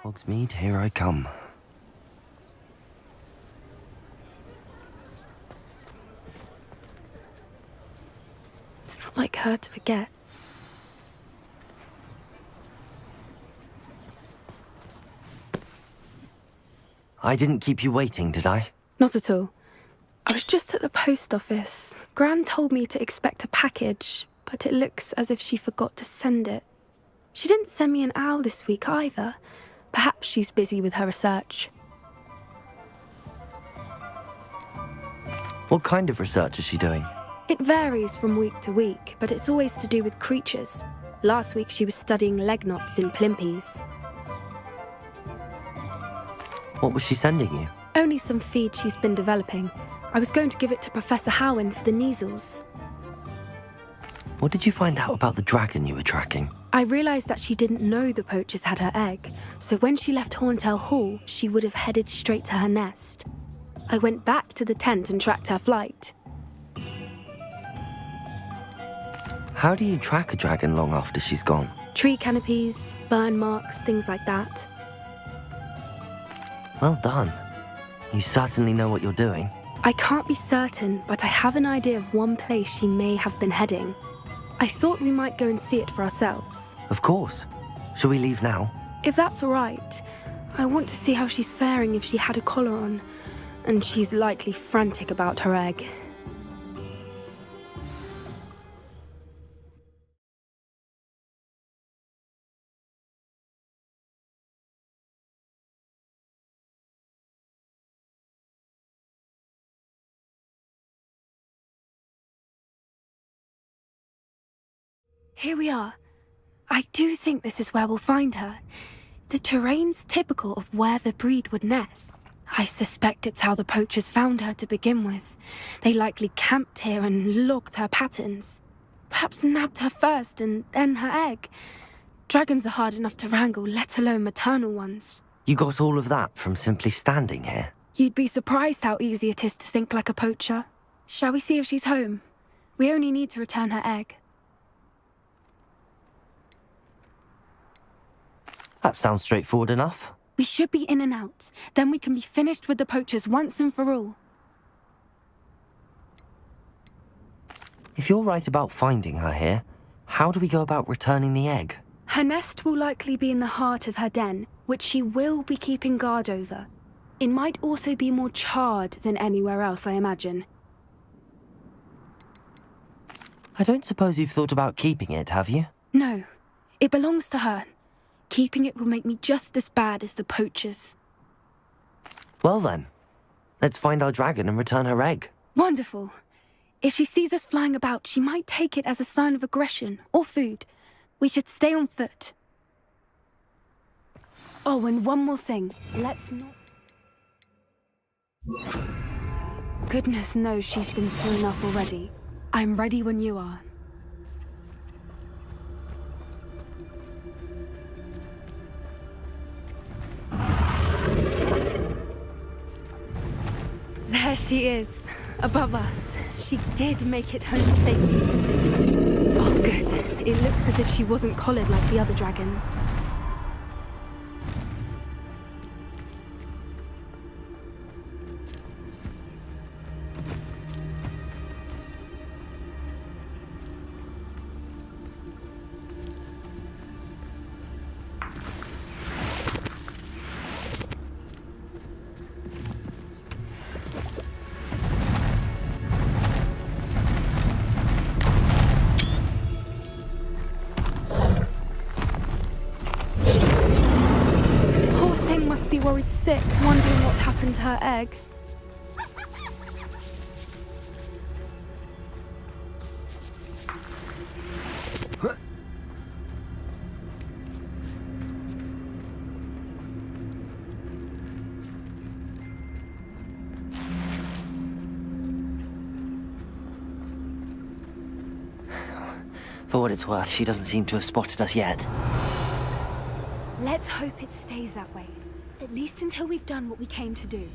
Hogsmeade, here I come. It's not like her to forget. I didn't keep you waiting, did I? Not at all. I was just at the post office. Gran told me to expect a package, but it looks as if she forgot to send it. She didn't send me an owl this week either. Perhaps she's busy with her research. What kind of research is she doing? It varies from week to week, but it's always to do with creatures. Last week she was studying leg knots in plimpies. What was she sending you? Only some feed she's been developing. I was going to give it to Professor Howin for the measles. What did you find out about the dragon you were tracking? I realised that she didn't know the poachers had her egg, so when she left Horntail Hall, she would have headed straight to her nest. I went back to the tent and tracked her flight. How do you track a dragon long after she's gone? Tree canopies, burn marks, things like that. Well done. You certainly know what you're doing. I can't be certain, but I have an idea of one place she may have been heading. I thought we might go and see it for ourselves. Of course. Shall we leave now? If that's all right, I want to see how she's faring if she had a collar on, and she's likely frantic about her egg. Here we are. I do think this is where we'll find her. The terrain's typical of where the breed would nest. I suspect it's how the poachers found her to begin with. They likely camped here and logged her patterns. Perhaps nabbed her first and then her egg. Dragons are hard enough to wrangle, let alone maternal ones. You got all of that from simply standing here? You'd be surprised how easy it is to think like a poacher. Shall we see if she's home? We only need to return her egg. That sounds straightforward enough. We should be in and out. Then we can be finished with the poachers once and for all. If you're right about finding her here, how do we go about returning the egg? Her nest will likely be in the heart of her den, which she will be keeping guard over. It might also be more charred than anywhere else, I imagine. I don't suppose you've thought about keeping it, have you? No, it belongs to her. Keeping it will make me just as bad as the poachers. Well then, let's find our dragon and return her egg. Wonderful. If she sees us flying about, she might take it as a sign of aggression or food. We should stay on foot. Oh, and one more thing. Let's not... Goodness knows she's been through enough already. I'm ready when you are. There she is, above us. She did make it home safely. Oh, good. It looks as if she wasn't collared like the other dragons. Worried sick, wondering what happened to her egg. For what it's worth, she doesn't seem to have spotted us yet. Let's hope it stays that way. At least until we've done what we came to do.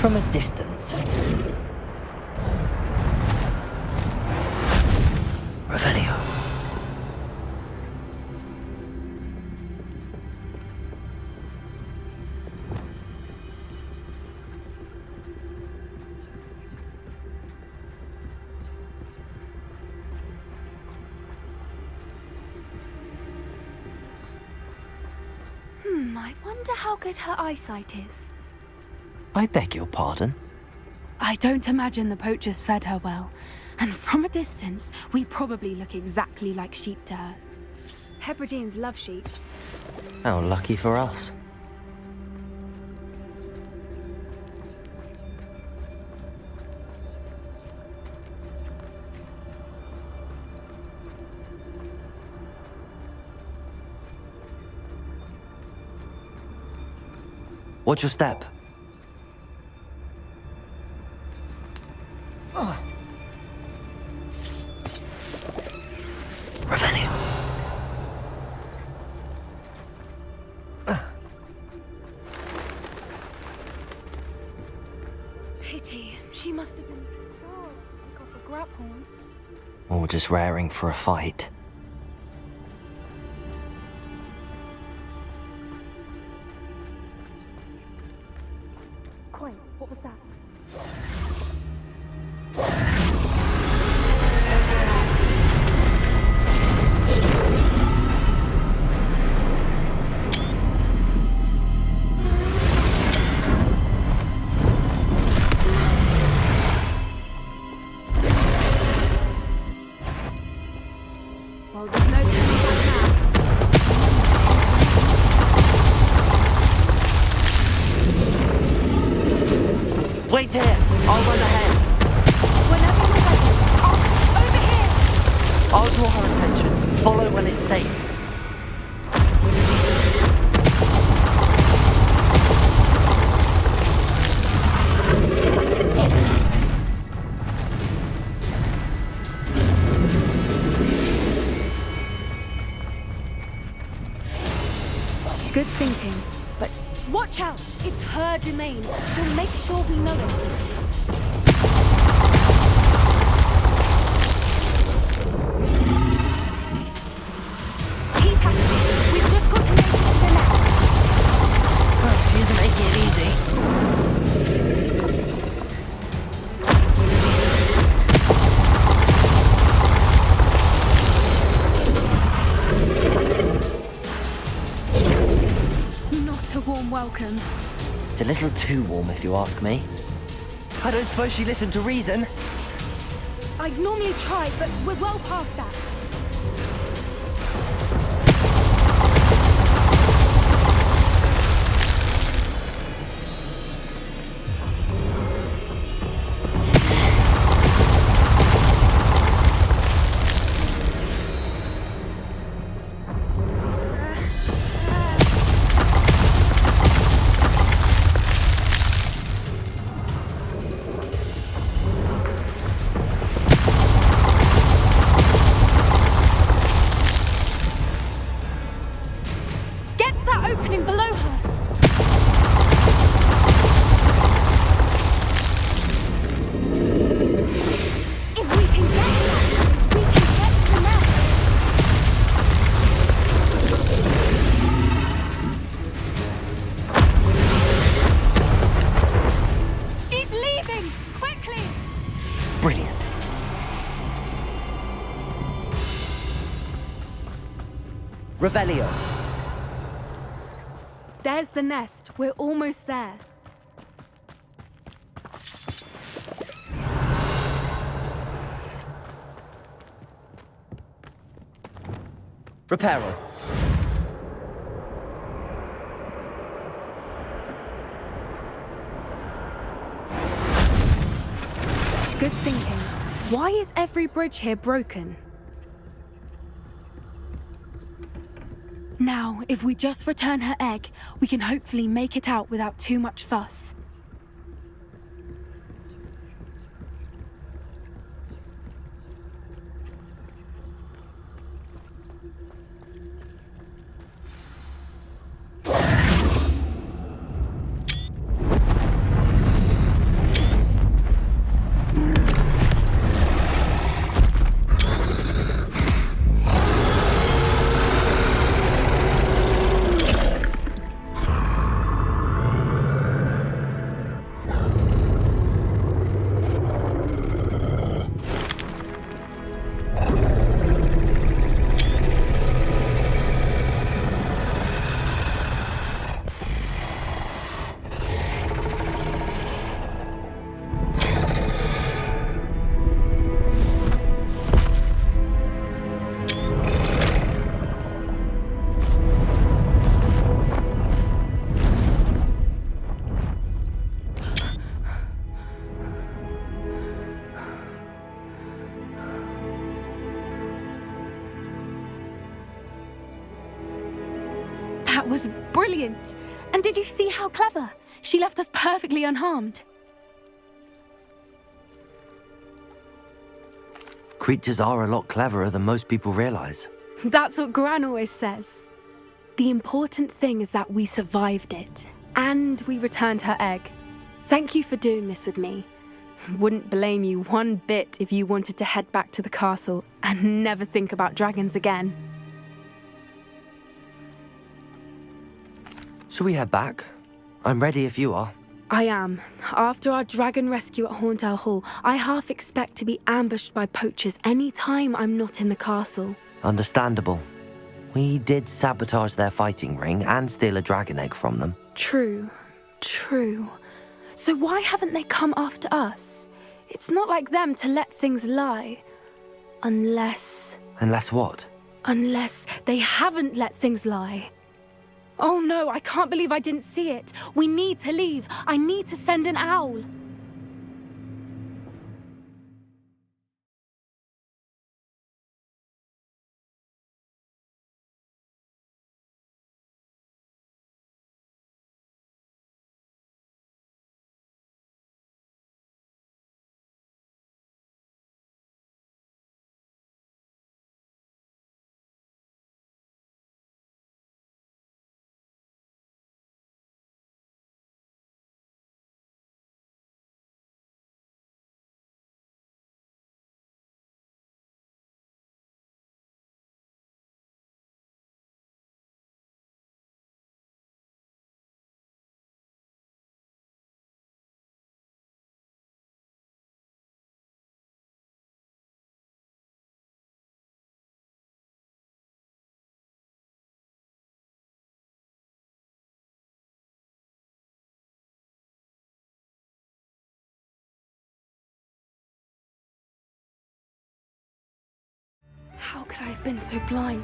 from a distance. Revelio. I wonder how good her eyesight is. I beg your pardon? I don't imagine the poachers fed her well. And from a distance, we probably look exactly like sheep to her. Hebrideans love sheep. How lucky for us. Watch your step. Revenue. Pity. She must have been like off a grapphorn. Or just raring for a fight. Quiet. What was that? Well, there's no turning back now. Wait here! I'll run ahead. Whenever you're ready. Over here! I'll draw her attention. Follow when it's safe. Good thinking, but watch out! It's her domain. She'll make sure we know it. Keep at it. We've just got to make it to the nest. Well, she isn't making it easy. Not a warm welcome. It's a little too warm, if you ask me. I don't suppose she listened to reason. I'd normally try, but we're well past that. Get to that opening below her. If we can get to that, we can get to the nest. She's leaving! Quickly! Brilliant. Revelio. There's the nest. We're almost there. Reparo. Good thinking. Why is every bridge here broken? Now, if we just return her egg, we can hopefully make it out without too much fuss. That was brilliant. And did you see how clever? She left us perfectly unharmed. Creatures are a lot cleverer than most people realize. That's what Gran always says. The important thing is that we survived it, and we returned her egg. Thank you for doing this with me. Wouldn't blame you one bit if you wanted to head back to the castle and never think about dragons again. Shall we head back? I'm ready if you are. I am. After our dragon rescue at Hauntowl Hall, I half expect to be ambushed by poachers any time I'm not in the castle. Understandable. We did sabotage their fighting ring and steal a dragon egg from them. True. So why haven't they come after us? It's not like them to let things lie. Unless what? Unless they haven't let things lie. Oh no, I can't believe I didn't see it. We need to leave. I need to send an owl. How could I have been so blind?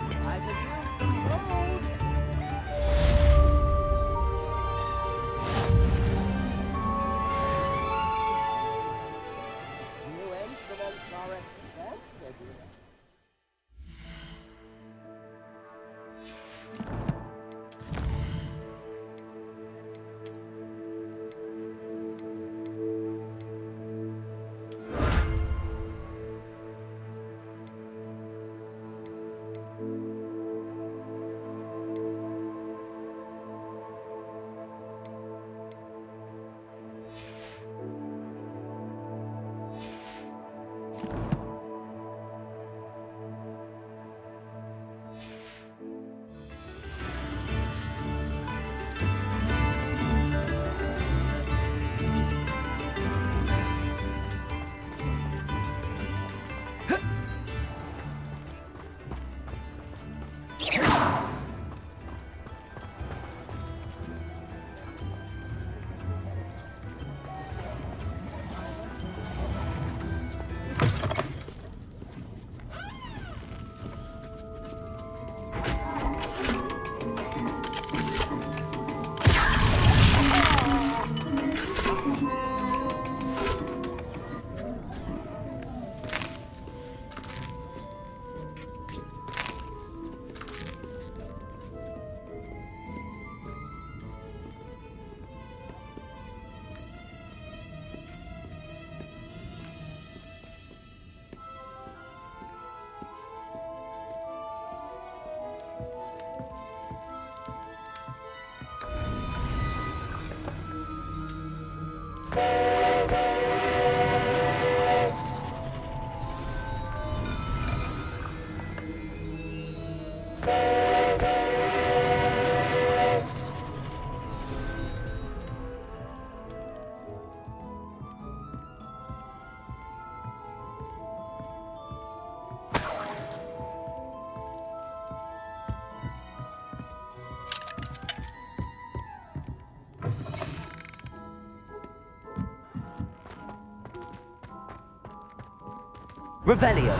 Revelio.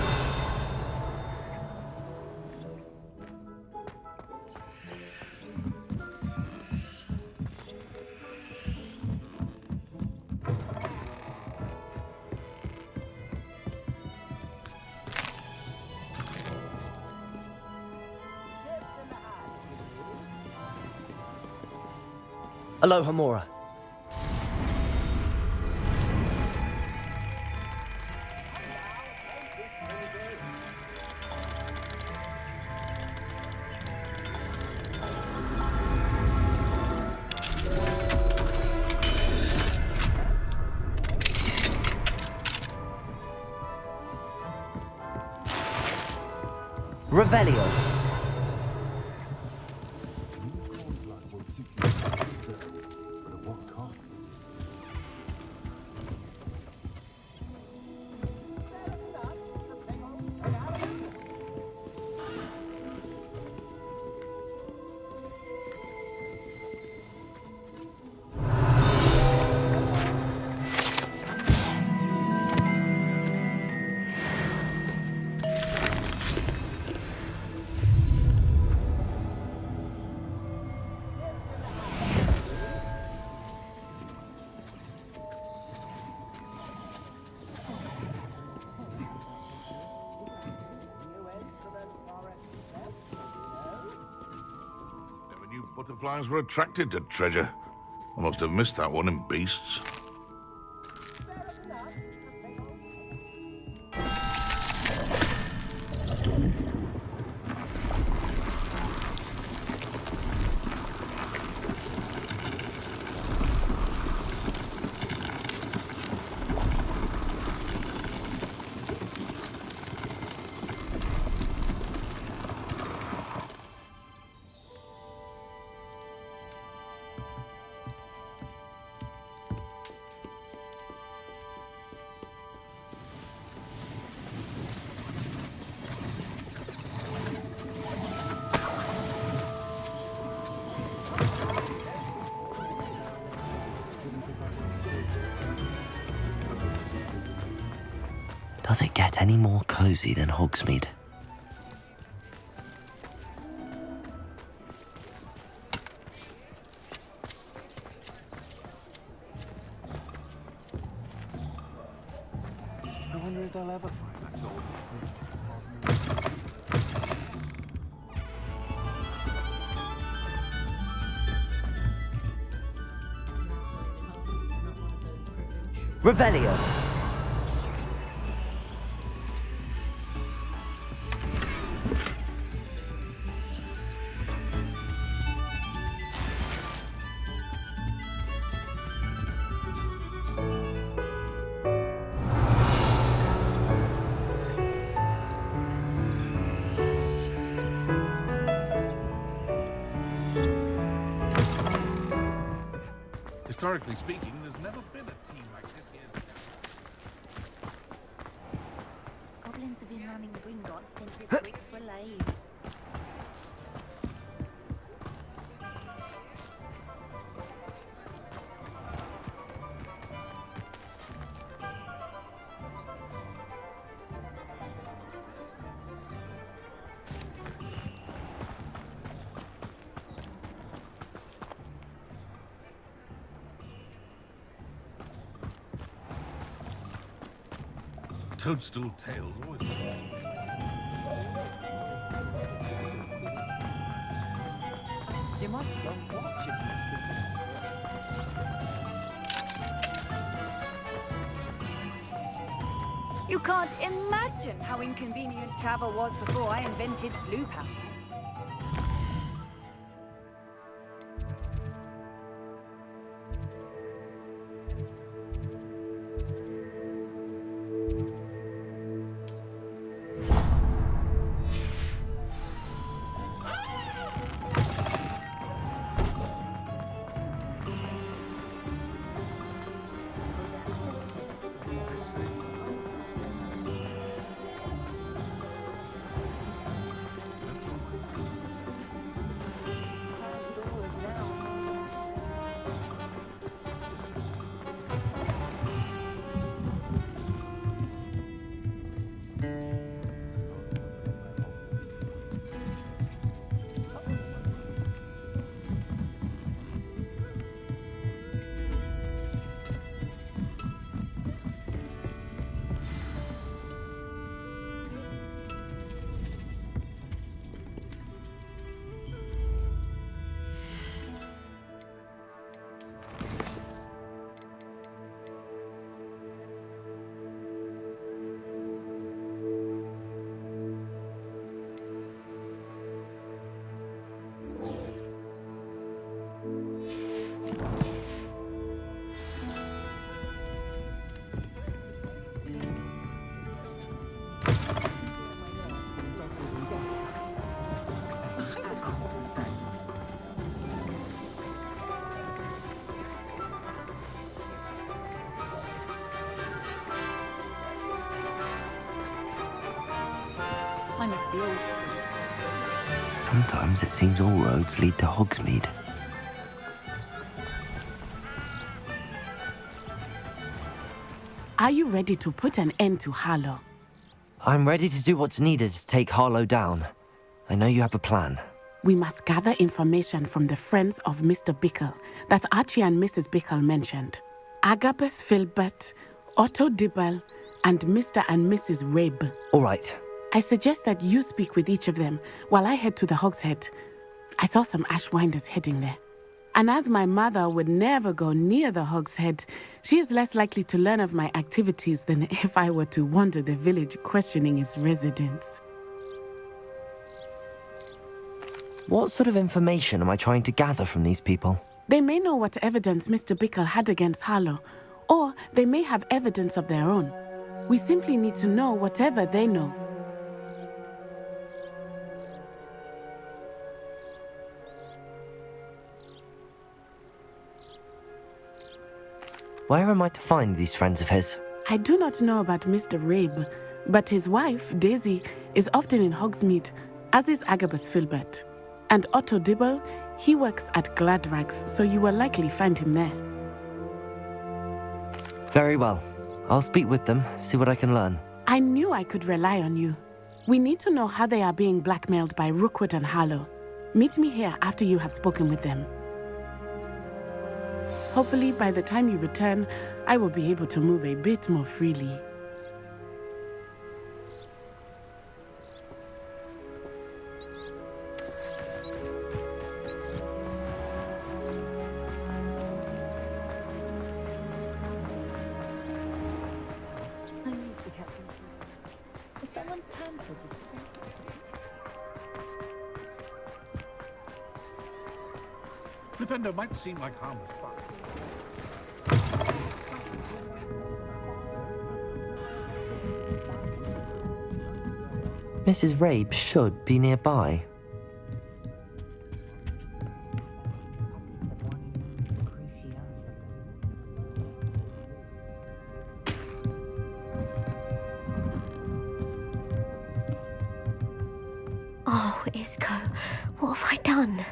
Aloha Mora. Revelio. Butterflies were attracted to treasure. I must have missed that one in Beasts. Does it get any more cozy than Hogsmeade? I wonder if they'll ever find that gold. Revelio. Historically speaking, there's never been a team like this here. Goblins have been running Gringotts since its bricks were laid. Toadstool tales always. You might go watch it. You can't imagine how inconvenient travel was before I invented blue powder. I miss the old. Sometimes it seems all roads lead to Hogsmeade. Are you ready to put an end to Harlow? I'm ready to do what's needed to take Harlow down. I know you have a plan. We must gather information from the friends of Mr. Bickle that Archie and Mrs. Bickle mentioned. Agabus Filbert, Otto Dibble, and Mr. and Mrs. Rabe. All right. I suggest that you speak with each of them while I head to the Hogshead. I saw some Ashwinders heading there. And as my mother would never go near the Hogshead, she is less likely to learn of my activities than if I were to wander the village questioning its residents. What sort of information am I trying to gather from these people? They may know what evidence Mr. Bickle had against Harlow, or they may have evidence of their own. We simply need to know whatever they know. Where am I to find these friends of his? I do not know about Mr. Rabe, but his wife, Daisy, is often in Hogsmeade, as is Agabus Filbert. And Otto Dibble, he works at Gladrags, so you will likely find him there. Very well. I'll speak with them, see what I can learn. I knew I could rely on you. We need to know how they are being blackmailed by Rookwood and Harlow. Meet me here after you have spoken with them. Hopefully, by the time you return, I will be able to move a bit more freely. I'm used to Captain Flint. Has someone tampered with the Flipendo might seem like harmless fun. Mrs. Rabe should be nearby. Oh, Isco, what have I done?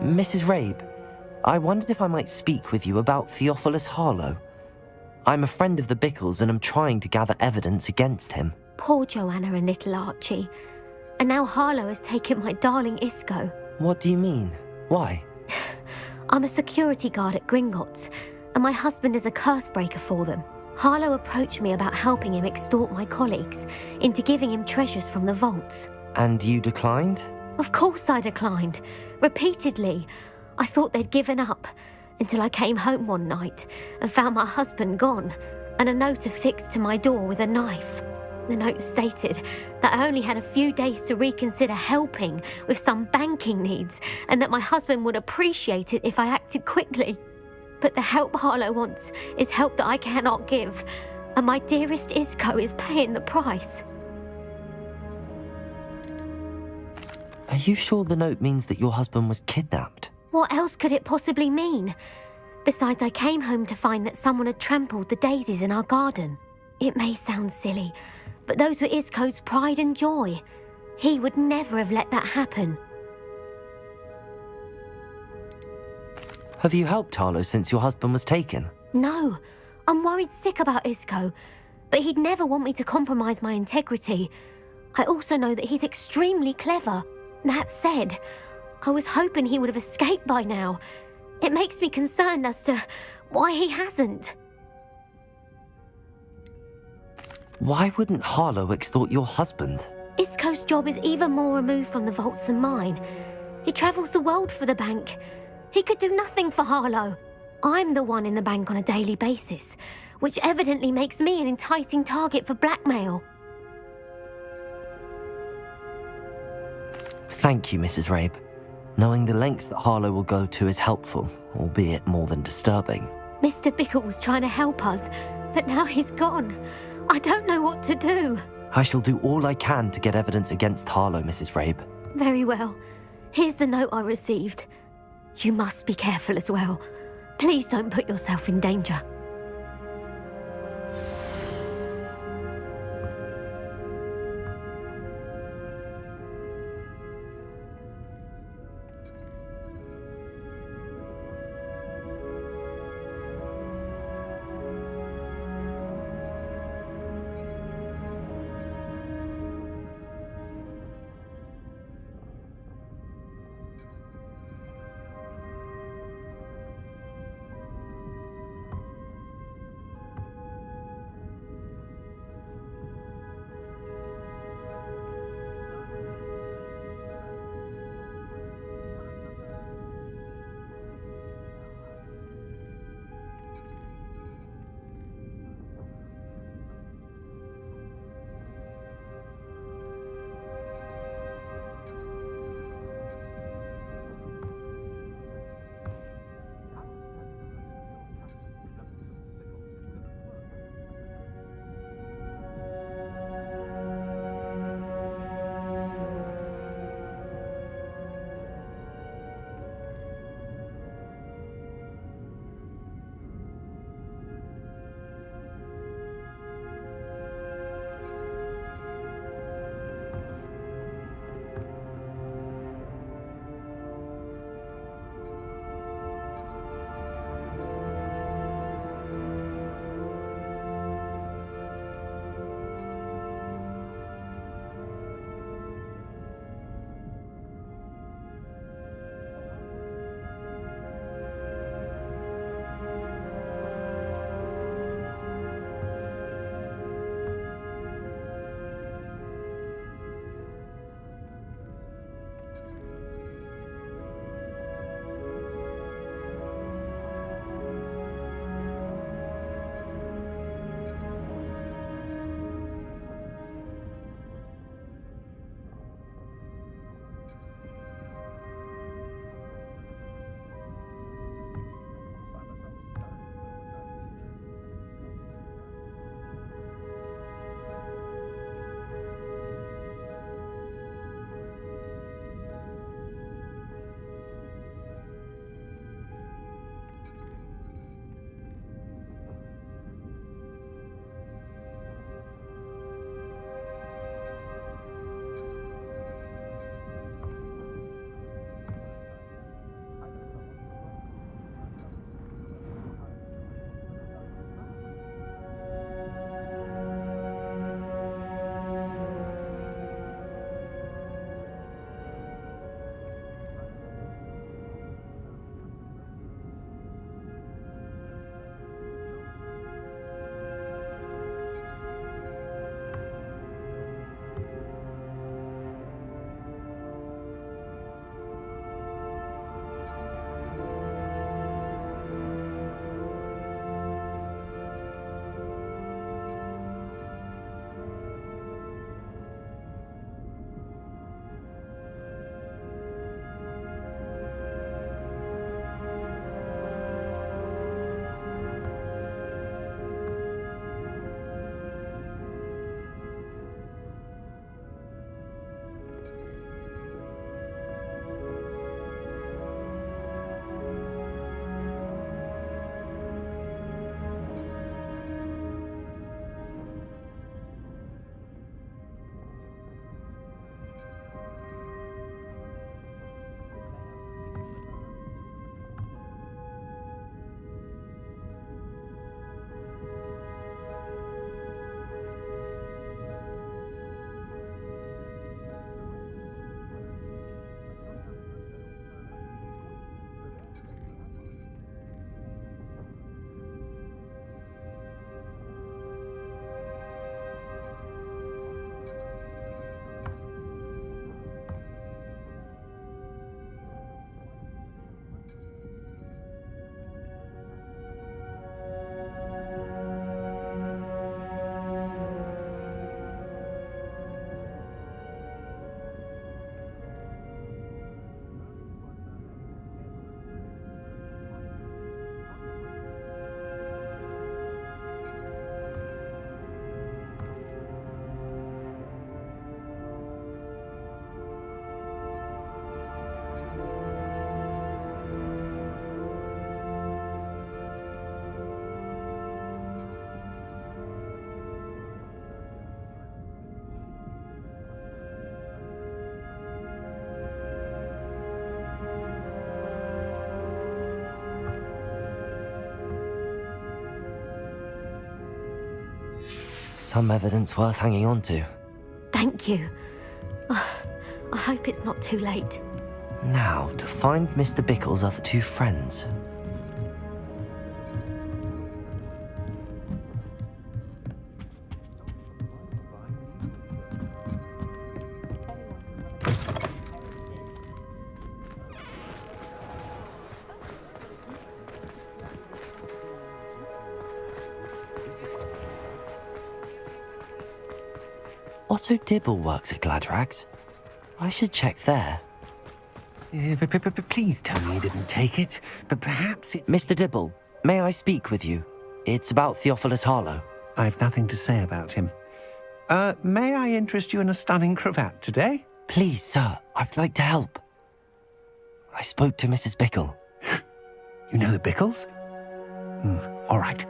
Mrs. Rabe, I wondered if I might speak with you about Theophilus Harlow. I'm a friend of the Bickles and am trying to gather evidence against him. Poor Joanna and little Archie. And now Harlow has taken my darling Isco. What do you mean? Why? I'm a security guard at Gringotts, and my husband is a curse breaker for them. Harlow approached me about helping him extort my colleagues into giving him treasures from the vaults. And you declined? Of course I declined. Repeatedly. I thought they'd given up, until I came home one night and found my husband gone, and a note affixed to my door with a knife. The note stated that I only had a few days to reconsider helping with some banking needs, and that my husband would appreciate it if I acted quickly. But the help Harlow wants is help that I cannot give, and my dearest Isco is paying the price. Are you sure the note means that your husband was kidnapped? What else could it possibly mean? Besides, I came home to find that someone had trampled the daisies in our garden. It may sound silly, but those were Isco's pride and joy. He would never have let that happen. Have you helped Harlow since your husband was taken? No, I'm worried sick about Isco, but he'd never want me to compromise my integrity. I also know that he's extremely clever. That said, I was hoping he would have escaped by now. It makes me concerned as to why he hasn't. Why wouldn't Harlow extort your husband? Isco's job is even more removed from the vaults than mine. He travels the world for the bank. He could do nothing for Harlow. I'm the one in the bank on a daily basis, which evidently makes me an enticing target for blackmail. Thank you, Mrs. Rabe. Knowing the lengths that Harlow will go to is helpful, albeit more than disturbing. Mr. Bickle was trying to help us, but now he's gone. I don't know what to do. I shall do all I can to get evidence against Harlow, Mrs. Rabe. Very well. Here's the note I received. You must be careful as well. Please don't put yourself in danger. Some evidence worth hanging on to. Thank you. I hope it's not too late. Now, to find Mr. Bickle's other two friends. Otto Dibble works at Gladrags. I should check there. Please tell me you didn't take it, but perhaps it's... Mr. Dibble, may I speak with you? It's about Theophilus Harlow. I've nothing to say about him. May I interest you in a stunning cravat today? Please, sir, I'd like to help. I spoke to Mrs. Bickle. You know the Bickles? All right,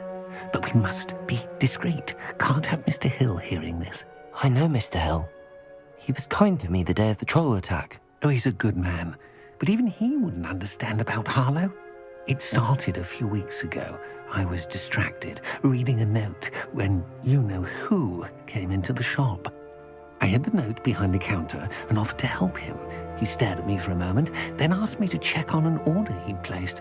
but we must be discreet. Can't have Mr. Hill hearing this. I know Mr. Hill. He was kind to me the day of the troll attack. Oh, he's a good man, but even he wouldn't understand about Harlow. It started a few weeks ago. I was distracted, reading a note, when you-know-who came into the shop. I hid the note behind the counter and offered to help him. He stared at me for a moment, then asked me to check on an order he'd placed.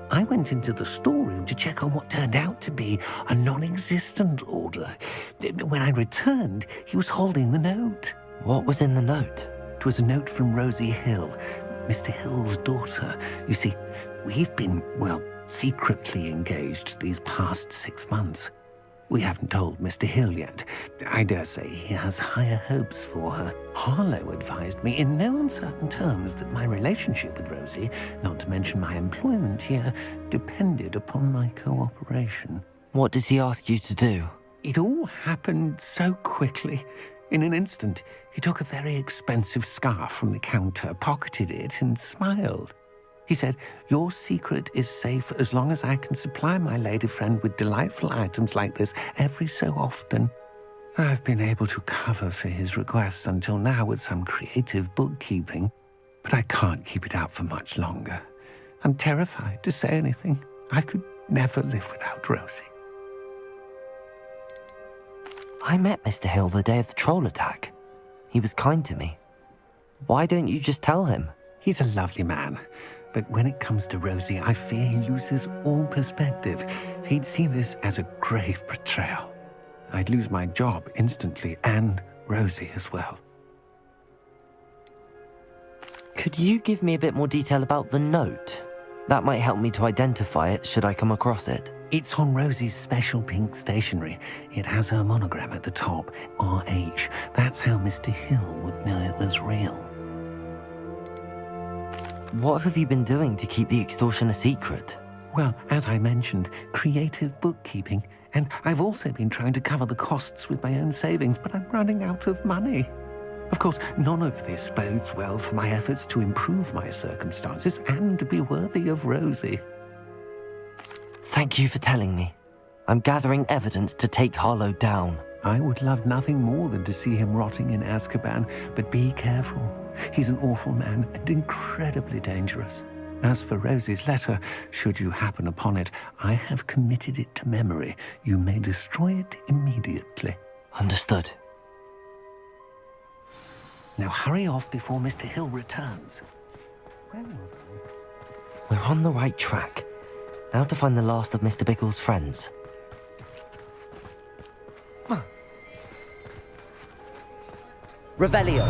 I went into the storeroom to check on what turned out to be a non-existent order. When I returned, he was holding the note. What was in the note? It was a note from Rosie Hill, Mr. Hill's daughter. You see, we've been, secretly engaged these past 6 months. We haven't told Mr. Hill yet. I dare say he has higher hopes for her. Harlow advised me in no uncertain terms that my relationship with Rosie, not to mention my employment here, depended upon my cooperation. What does he ask you to do? It all happened so quickly. In an instant, he took a very expensive scarf from the counter, pocketed it, and smiled. He said, "Your secret is safe as long as I can supply my lady friend with delightful items like this every so often." I've been able to cover for his requests until now with some creative bookkeeping, but I can't keep it up for much longer. I'm terrified to say anything. I could never live without Rosie. I met Mr. Hill the day of the troll attack. He was kind to me. Why don't you just tell him? He's a lovely man, but when it comes to Rosie, I fear he loses all perspective. He'd see this as a grave betrayal. I'd lose my job instantly, and Rosie as well. Could you give me a bit more detail about the note? That might help me to identify it should I come across it. It's on Rosie's special pink stationery. It has her monogram at the top, RH. That's how Mr. Hill would know it was real. What have you been doing to keep the extortion a secret? Well, as I mentioned, creative bookkeeping. And I've also been trying to cover the costs with my own savings, but I'm running out of money. Of course, none of this bodes well for my efforts to improve my circumstances and to be worthy of Rosie. Thank you for telling me. I'm gathering evidence to take Harlow down. I would love nothing more than to see him rotting in Azkaban, but be careful. He's an awful man and incredibly dangerous. As for Rosie's letter, should you happen upon it, I have committed it to memory. You may destroy it immediately. Understood. Now hurry off before Mr. Hill returns. We're on the right track. Now to find the last of Mr. Bickle's friends. Revelio.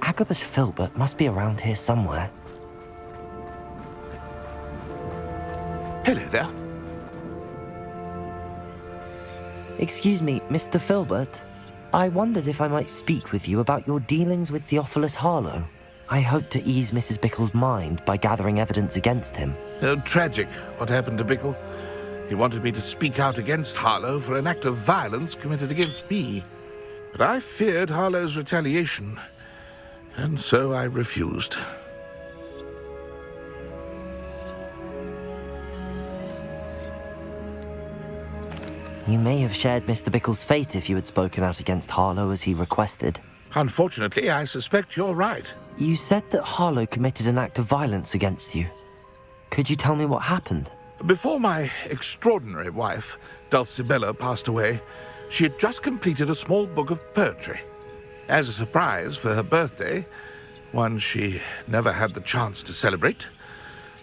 Agabus Filbert must be around here somewhere. Hello there. Excuse me, Mr. Filbert? I wondered if I might speak with you about your dealings with Theophilus Harlow. I hoped to ease Mrs. Bickle's mind by gathering evidence against him. Oh, tragic what happened to Bickle. He wanted me to speak out against Harlow for an act of violence committed against me. But I feared Harlow's retaliation, and so I refused. You may have shared Mr. Bickle's fate if you had spoken out against Harlow as he requested. Unfortunately, I suspect you're right. You said that Harlow committed an act of violence against you. Could you tell me what happened? Before my extraordinary wife, Dulcibella, passed away, she had just completed a small book of poetry. As a surprise for her birthday, one she never had the chance to celebrate,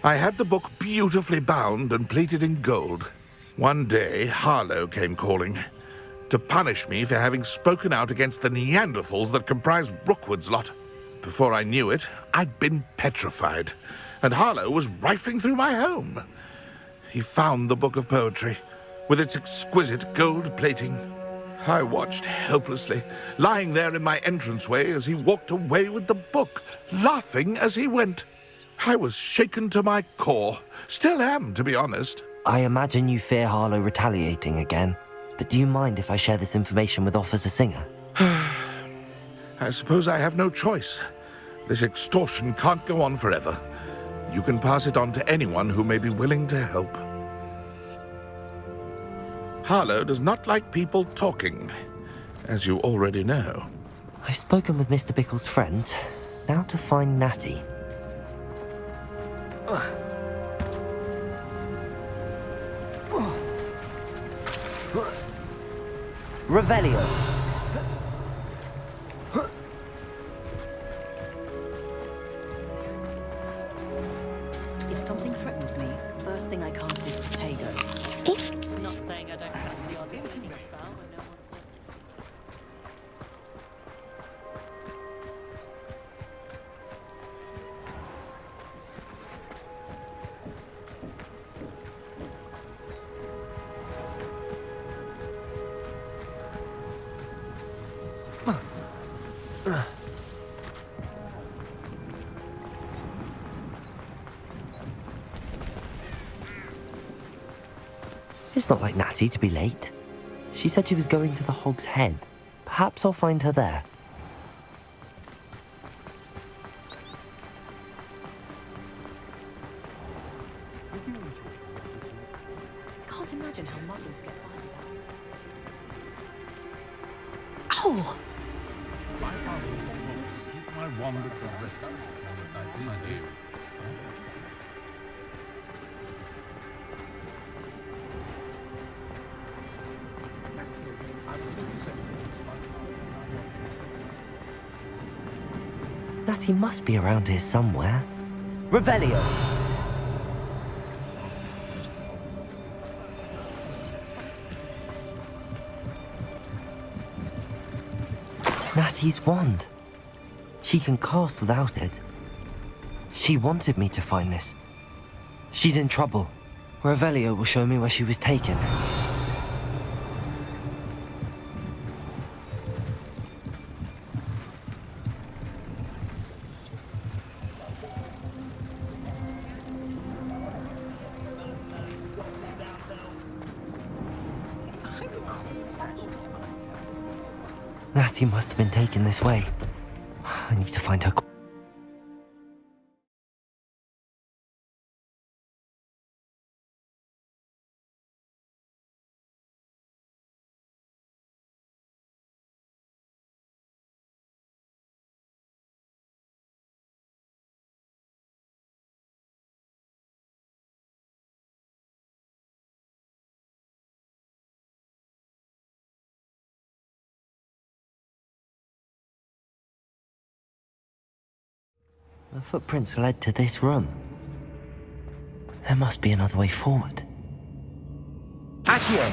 I had the book beautifully bound and plated in gold. One day, Harlow came calling to punish me for having spoken out against the Neanderthals that comprise Rookwood's lot. Before I knew it, I'd been petrified, and Harlow was rifling through my home. He found the book of poetry, with its exquisite gold plating. I watched helplessly, lying there in my entranceway as he walked away with the book, laughing as he went. I was shaken to my core. Still am, to be honest. I imagine you fear Harlow retaliating again, but do you mind if I share this information with Officer Singer? I suppose I have no choice. This extortion can't go on forever. You can pass it on to anyone who may be willing to help. Harlow does not like people talking, as you already know. I've spoken with Mr. Bickle's friends. Now to find Natty. Revelio. If something threatens me, first thing I cast is Potato. I'm not saying I don't trust the idea of any foul, but no one... It's not like Natty to be late. She said she was going to the Hog's Head. Perhaps I'll find her there. I can't imagine how mothers get fired. Oh! My wand at the rest. Natty must be around here somewhere. Revelio! Natty's wand. She can cast without it. She wanted me to find this. She's in trouble. Revelio will show me where she was taken. Natty must have been taken this way. I need to find her. The footprints led to this room. There must be another way forward. Accio!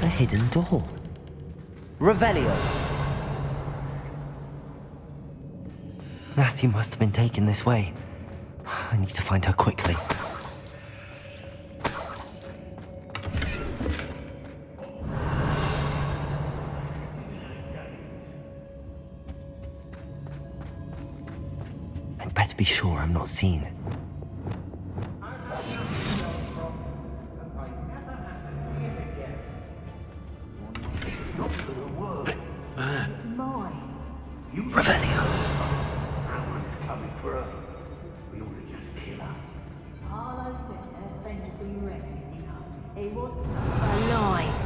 A hidden door. Revelio! Natty must have been taken this way. I need to find her quickly. I'd better be sure I'm not seen. Revelio. Someone's coming for her. We ought to just kill her. Harlow says her friend will be reckless enough. He wants her alive.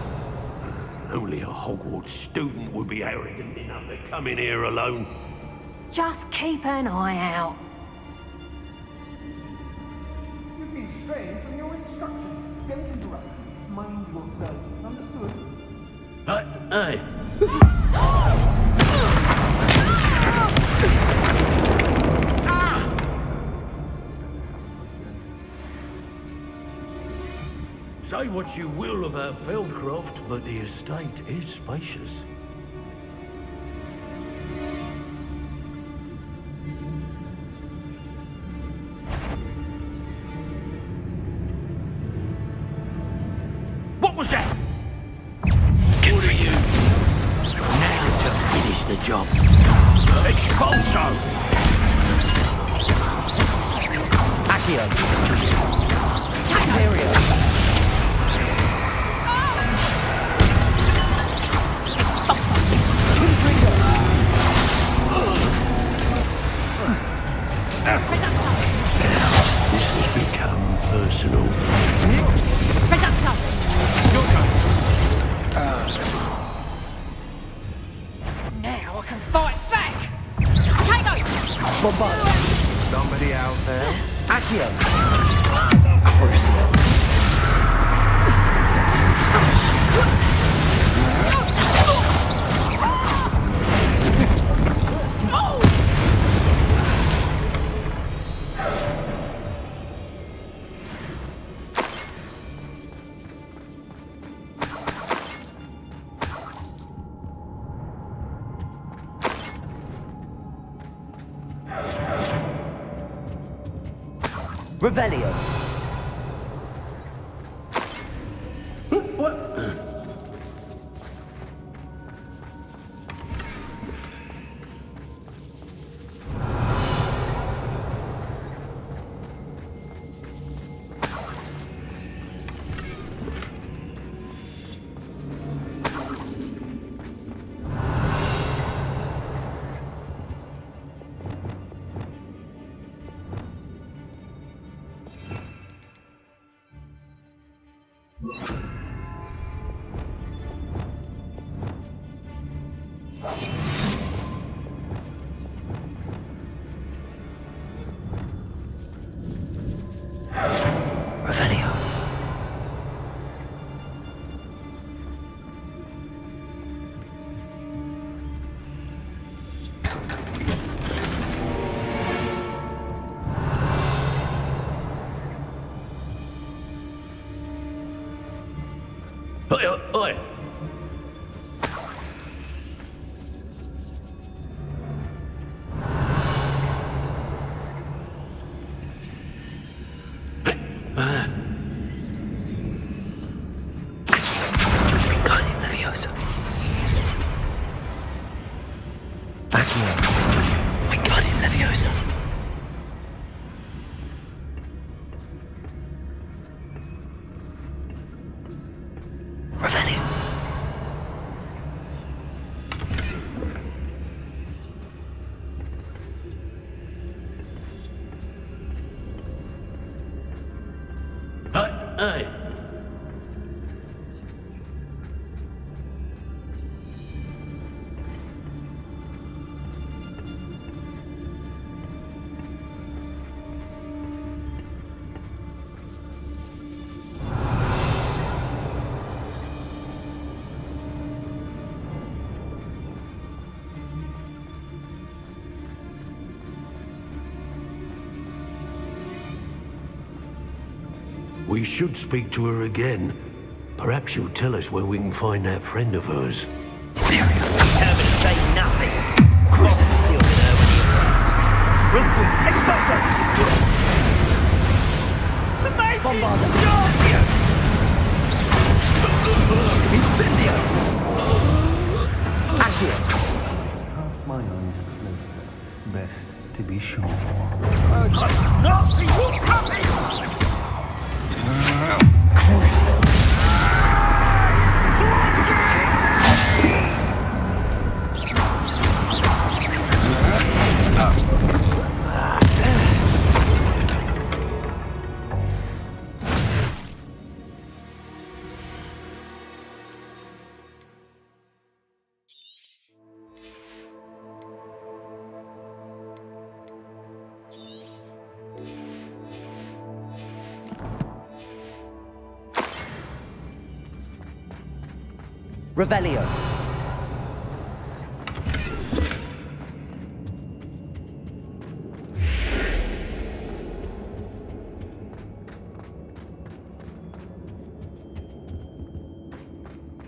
Only a Hogwarts student would be arrogant enough to come in here alone. Just keep an eye out. You've been straying from your instructions. Don't interrupt. Mind yourself. Understood? Hey. Say what you will about Feldcroft, but the estate is spacious. What was that? What are you? Now to finish the job. Expulso! Accio. Materia. This has become personal. Now I can fight back! Tango! Somebody out there? Accio. Crucio. Revelio. What? Revelio. Oi, oi. Wingardium Leviosa. Accio. Wingardium Leviosa. Revelio. Hey. We should speak to her again. Perhaps she'll tell us where we can find that friend of hers. Determined to say nothing. Crucio. Deal with her when he arrives. Expulso! Bombarda! Incendio! Accio! Cast my eyes closer. Best to be sure. Revelio.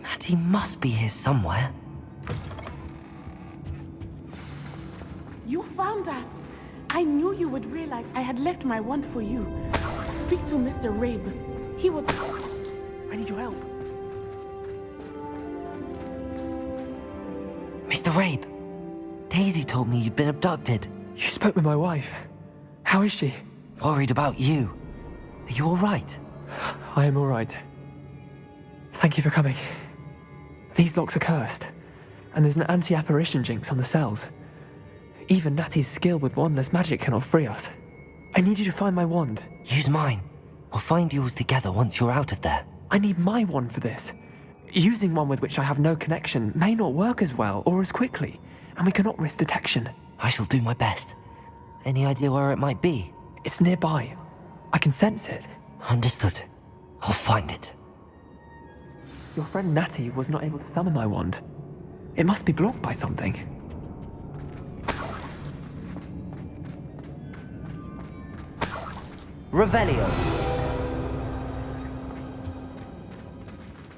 Natty must be here somewhere. You found us. I knew you would realize I had left my wand for you. Speak to Mr. Rabe. He will... I need your help. Mr. Rabe, Daisy told me you'd been abducted. You spoke with my wife. How is she? Worried about you. Are you all right? I am all right. Thank you for coming. These locks are cursed, and there's an anti-apparition jinx on the cells. Even Natty's skill with wandless magic cannot free us. I need you to find my wand. Use mine. We'll find yours together once you're out of there. I need my wand for this. Using one with which I have no connection may not work as well or as quickly, and we cannot risk detection. I shall do my best. Any idea where it might be? It's nearby. I can sense it. Understood. I'll find it. Your friend Natty was not able to summon my wand. It must be blocked by something. Revelio.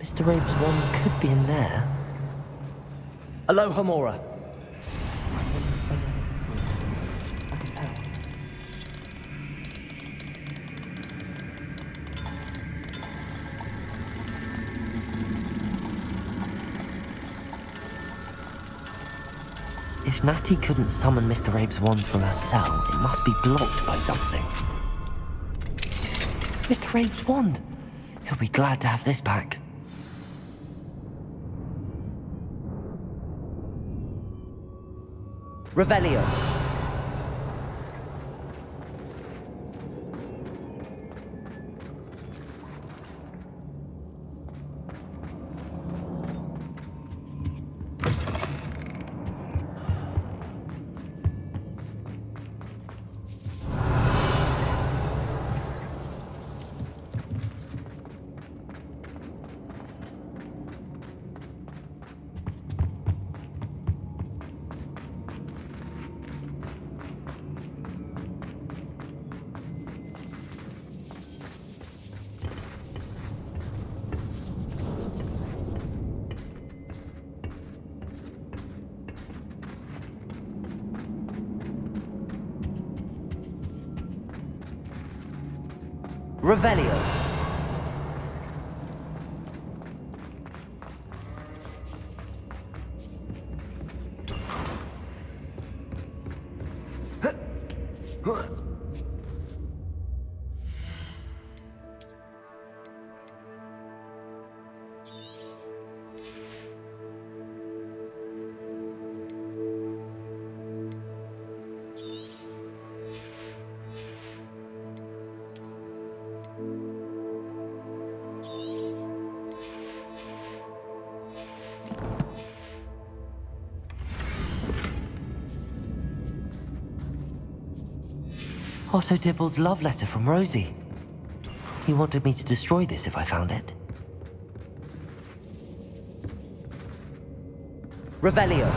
Mr. Rabe's wand could be in there. Aloha Mora. If Natty couldn't summon Mr. Rabe's wand from her cell, it must be blocked by something. Mr. Rabe's wand! He'll be glad to have this back. Revelio. Revelio. Otto Dibble's love letter from Rosie. He wanted me to destroy this if I found it. Revelio.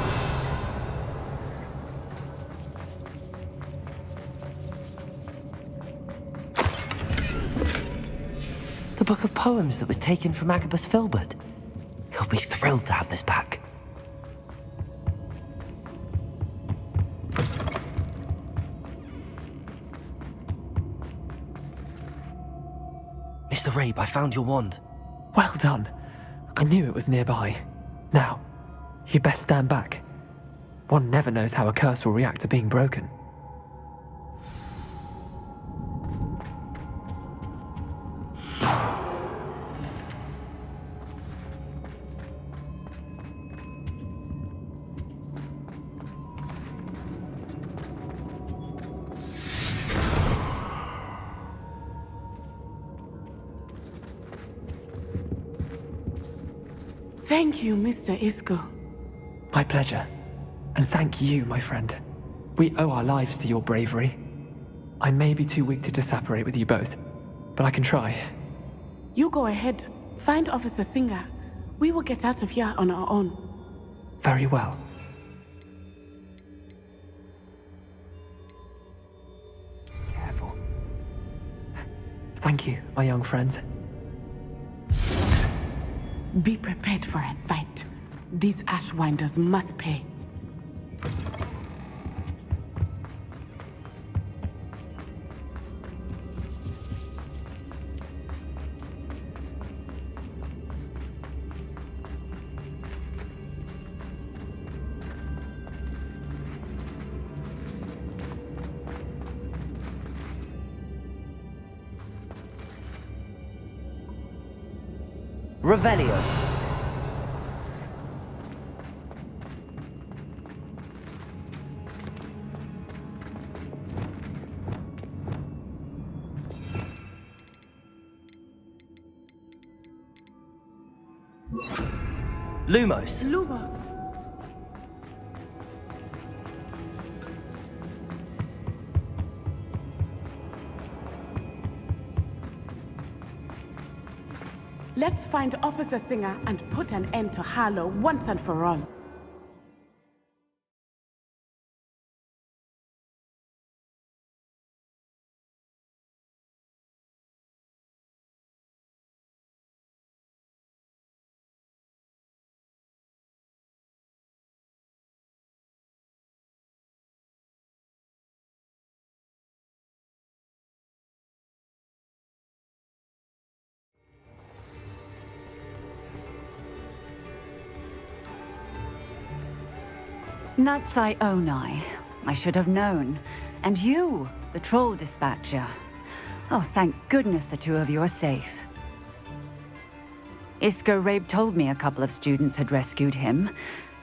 The book of poems that was taken from Agabus Filbert. He'll be thrilled to have this back. Mr. Rabe, I found your wand. Well done. I knew it was nearby. Now, you best stand back. One never knows how a curse will react to being broken. Thank you, Mr. Isco. My pleasure. And thank you, my friend. We owe our lives to your bravery. I may be too weak to disapparate with you both, but I can try. You go ahead. Find Officer Singer. We will get out of here on our own. Very well. Careful. Thank you, my young friends. Be prepared for a fight. These Ashwinders must pay. Revelio. Lumos. Lumos. Let's find Officer Singer and put an end to Harlow once and for all. Natsai Onai. I should have known. And you, the troll dispatcher. Oh, thank goodness the two of you are safe. Isco Rabe told me a couple of students had rescued him.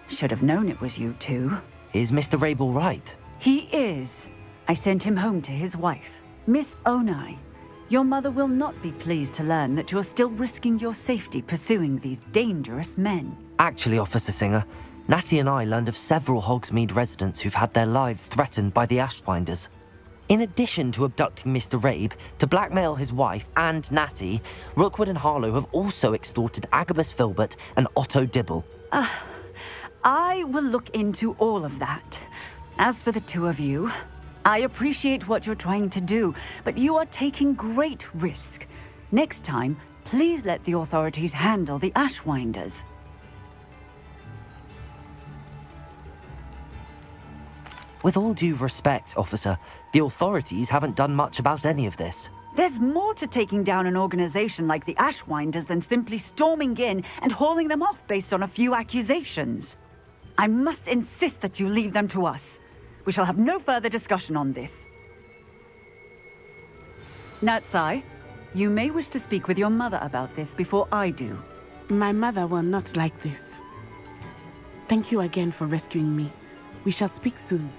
Should have known it was you two. Is Mr. Rabe all right? He is. I sent him home to his wife. Miss Onai, your mother will not be pleased to learn that you're still risking your safety pursuing these dangerous men. Actually, Officer Singer, Natty and I learned of several Hogsmeade residents who've had their lives threatened by the Ashwinders. In addition to abducting Mr. Rabe to blackmail his wife and Natty, Rookwood and Harlow have also extorted Agabus Filbert and Otto Dibble. I will look into all of that. As for the two of you, I appreciate what you're trying to do, but you are taking great risk. Next time, please let the authorities handle the Ashwinders. With all due respect, officer, the authorities haven't done much about any of this. There's more to taking down an organization like the Ashwinders than simply storming in and hauling them off based on a few accusations. I must insist that you leave them to us. We shall have no further discussion on this. Natsai, you may wish to speak with your mother about this before I do. My mother will not like this. Thank you again for rescuing me. We shall speak soon.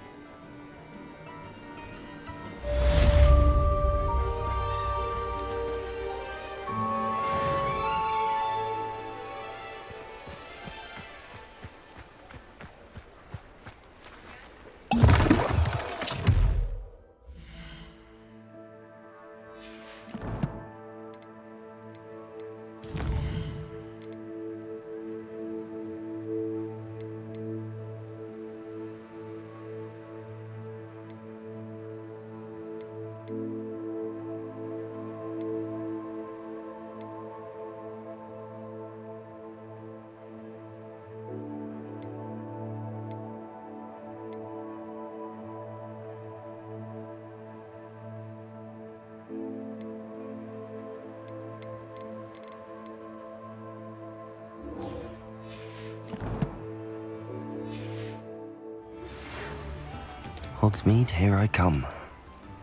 Hogsmeade, here I come.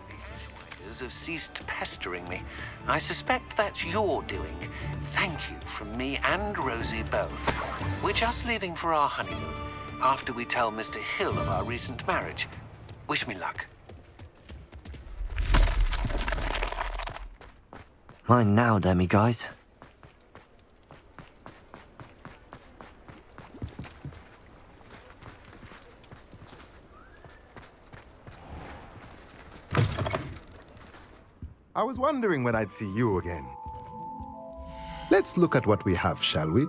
Ashwinders have ceased pestering me. I suspect that's your doing. Thank you from me and Rosie both. We're just leaving for our honeymoon after we tell Mr. Hill of our recent marriage. Wish me luck. Mine now, demi-guys. I was wondering when I'd see you again. Let's look at what we have, shall we?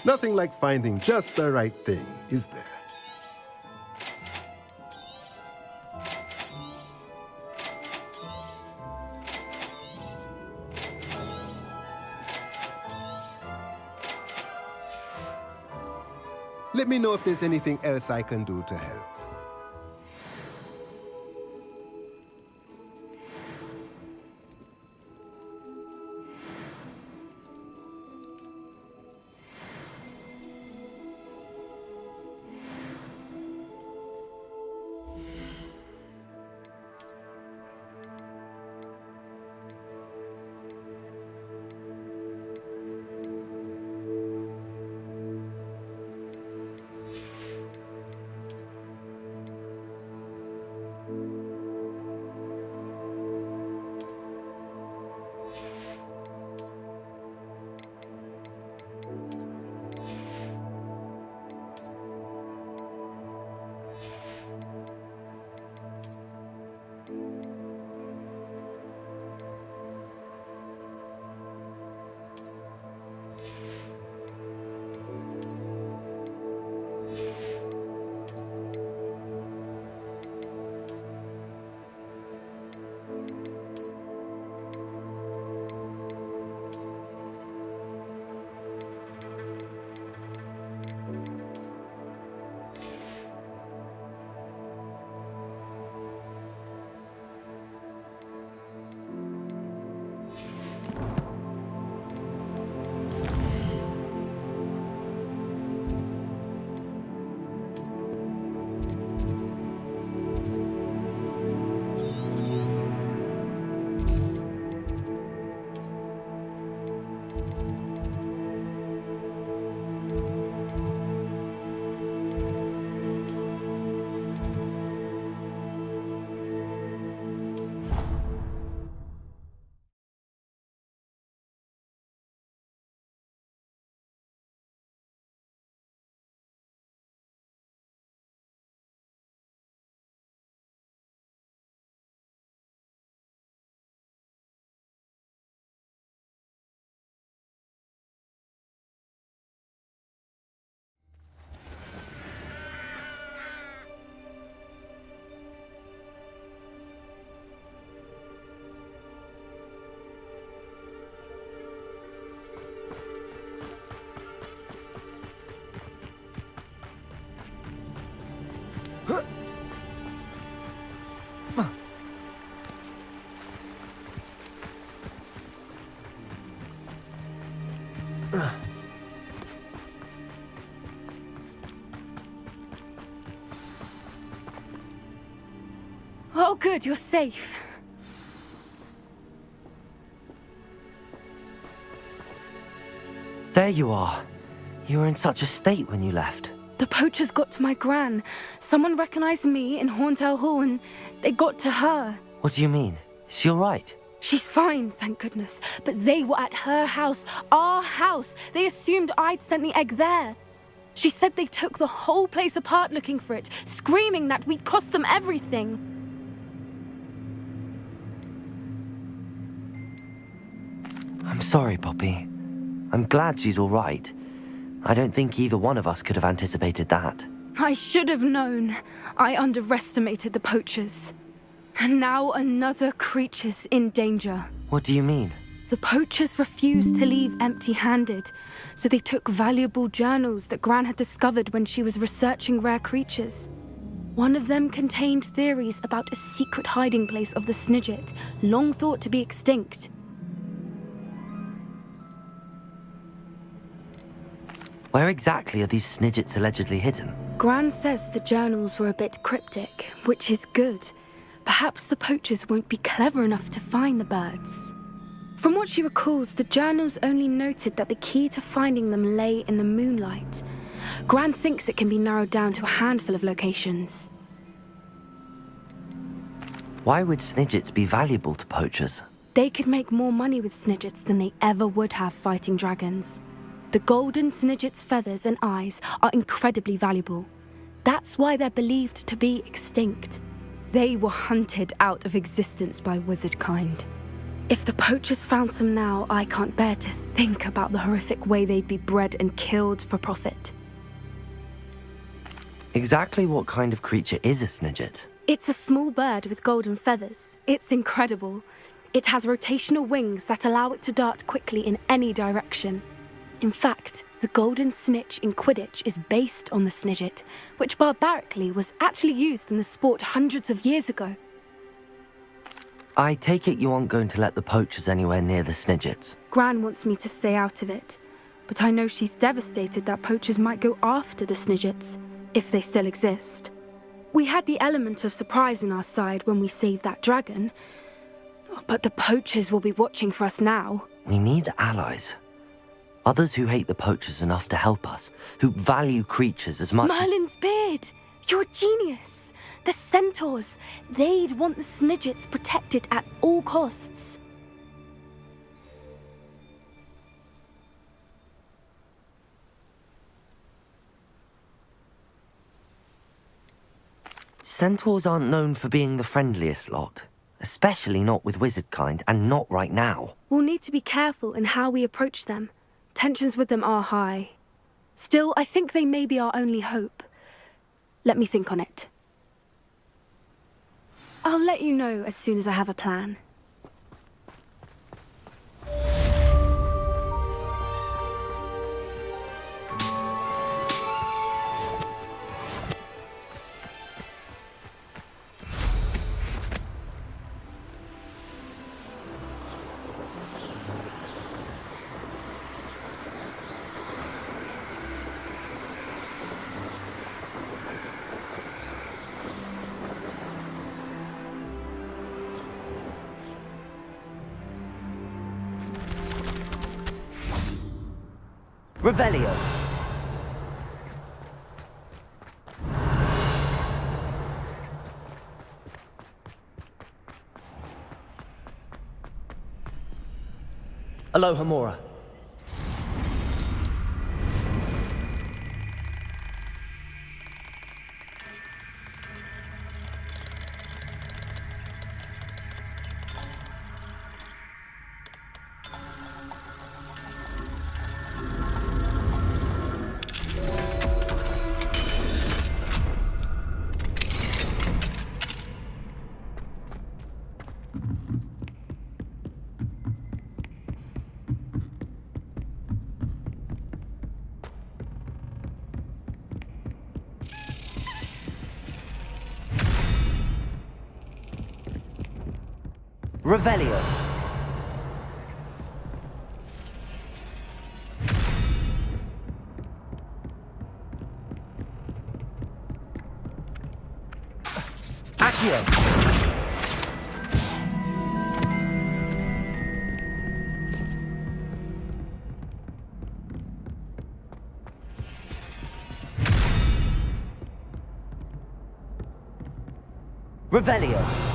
Nothing like finding just the right thing, is there? Let me know if there's anything else I can do to help. Oh, good, you're safe. There you are. You were in such a state when you left. The poachers got to my gran. Someone recognized me in Horntail Hall and they got to her. What do you mean? Is she all right? She's fine, thank goodness. But they were at her house, our house. They assumed I'd sent the egg there. She said they took the whole place apart looking for it, screaming that we'd cost them everything. I'm sorry, Poppy. I'm glad she's all right. I don't think either one of us could have anticipated that. I should have known. I underestimated the poachers. And now another creature's in danger. What do you mean? The poachers refused to leave empty-handed, so they took valuable journals that Gran had discovered when she was researching rare creatures. One of them contained theories about a secret hiding place of the Snidget, long thought to be extinct. Where exactly are these Snidgets allegedly hidden? Gran says the journals were a bit cryptic, which is good. Perhaps the poachers won't be clever enough to find the birds. From what she recalls, the journals only noted that the key to finding them lay in the moonlight. Gran thinks it can be narrowed down to a handful of locations. Why would Snidgets be valuable to poachers? They could make more money with Snidgets than they ever would have fighting dragons. The golden Snidget's feathers and eyes are incredibly valuable. That's why they're believed to be extinct. They were hunted out of existence by wizard kind. If the poachers found some now, I can't bear to think about the horrific way they'd be bred and killed for profit. Exactly what kind of creature is a Snidget? It's a small bird with golden feathers. It's incredible. It has rotational wings that allow it to dart quickly in any direction. In fact, the golden snitch in Quidditch is based on the Snidget, which barbarically was actually used in the sport hundreds of years ago. I take it you aren't going to let the poachers anywhere near the Snidgets. Gran wants me to stay out of it, but I know she's devastated that poachers might go after the Snidgets, if they still exist. We had the element of surprise on our side when we saved that dragon, but the poachers will be watching for us now. We need allies. Others who hate the poachers enough to help us, who value creatures as much Merlin's beard! You're a genius! The centaurs! They'd want the Snidgets protected at all costs. Centaurs aren't known for being the friendliest lot, especially not with wizard kind, and not right now. We'll need to be careful in how we approach them. Tensions with them are high. Still, I think they may be our only hope. Let me think on it. I'll let you know as soon as I have a plan. Revelio! Alohomora. Revelio. Accio. Revelio.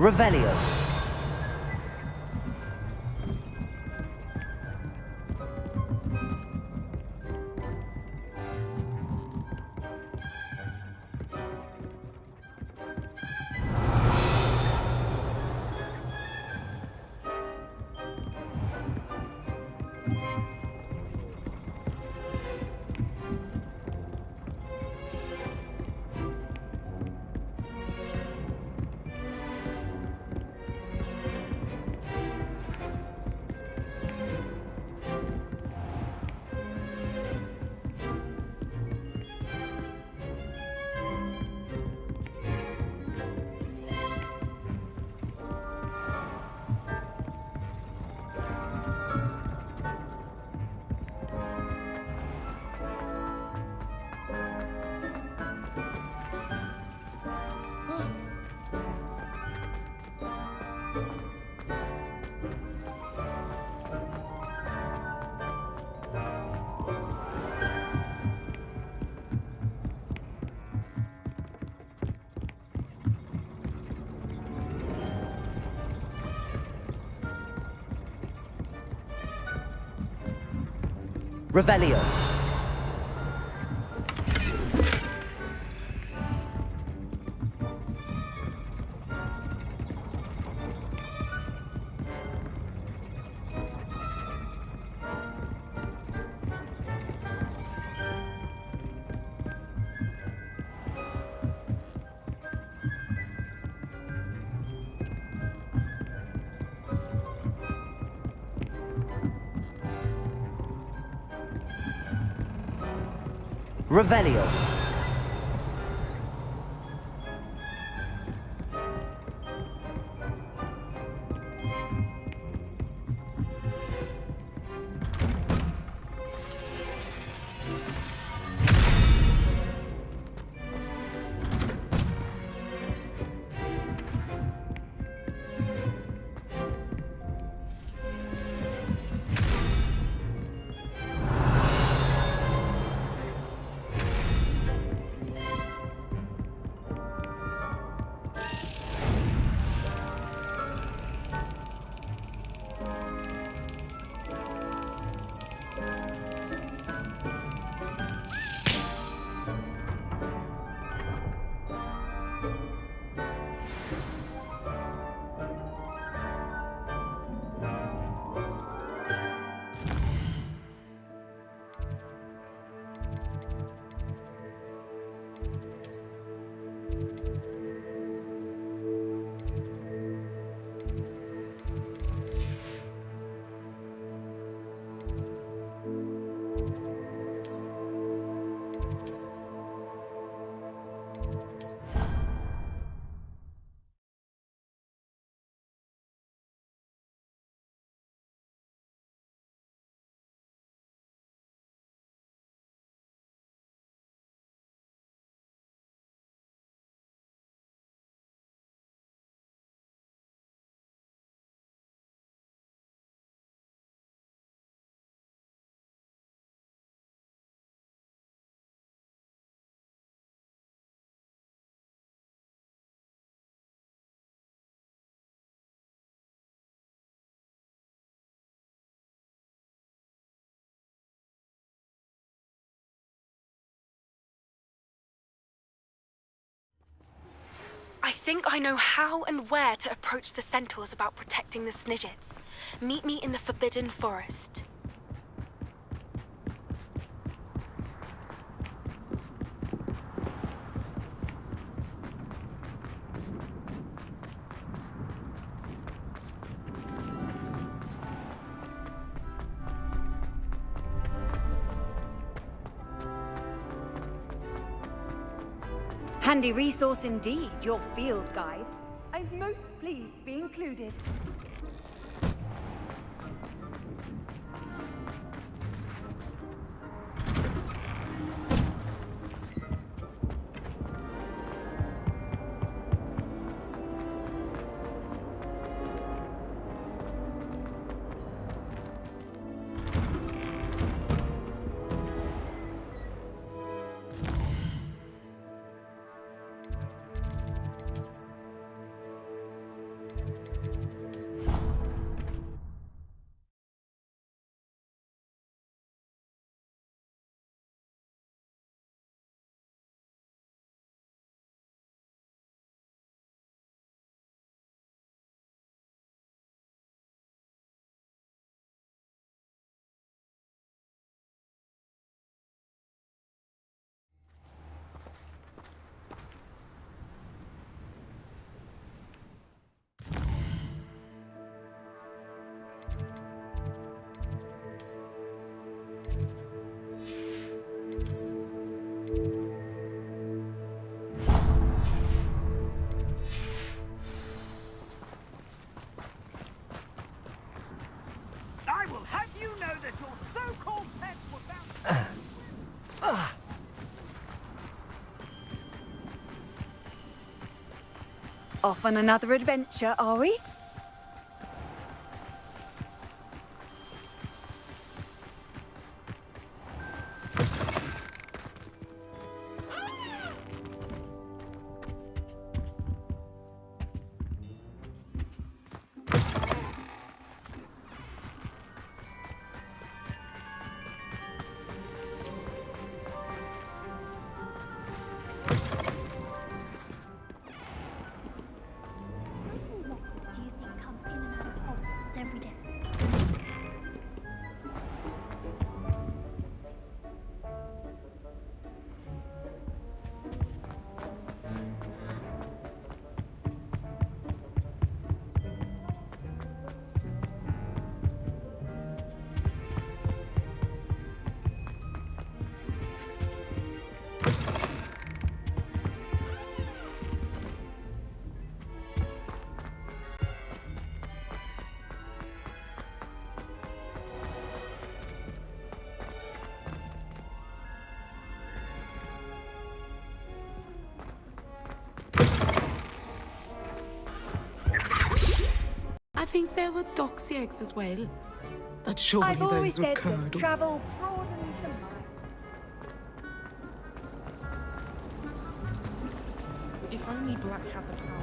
Revelio. Revelio. Revelio. think I know how and where to approach the centaurs about protecting the Snidgets. Meet me in the Forbidden Forest. Handy resource indeed, your field guide. I'm most pleased to be included. I will have you know that your so-called pets were found... Off on another adventure, are we? Do you think come in and out of Hogwarts every day? I think there were doxy eggs as well. But surely I've always those were said curdled. that travel broadens the mind. If only Black had the power.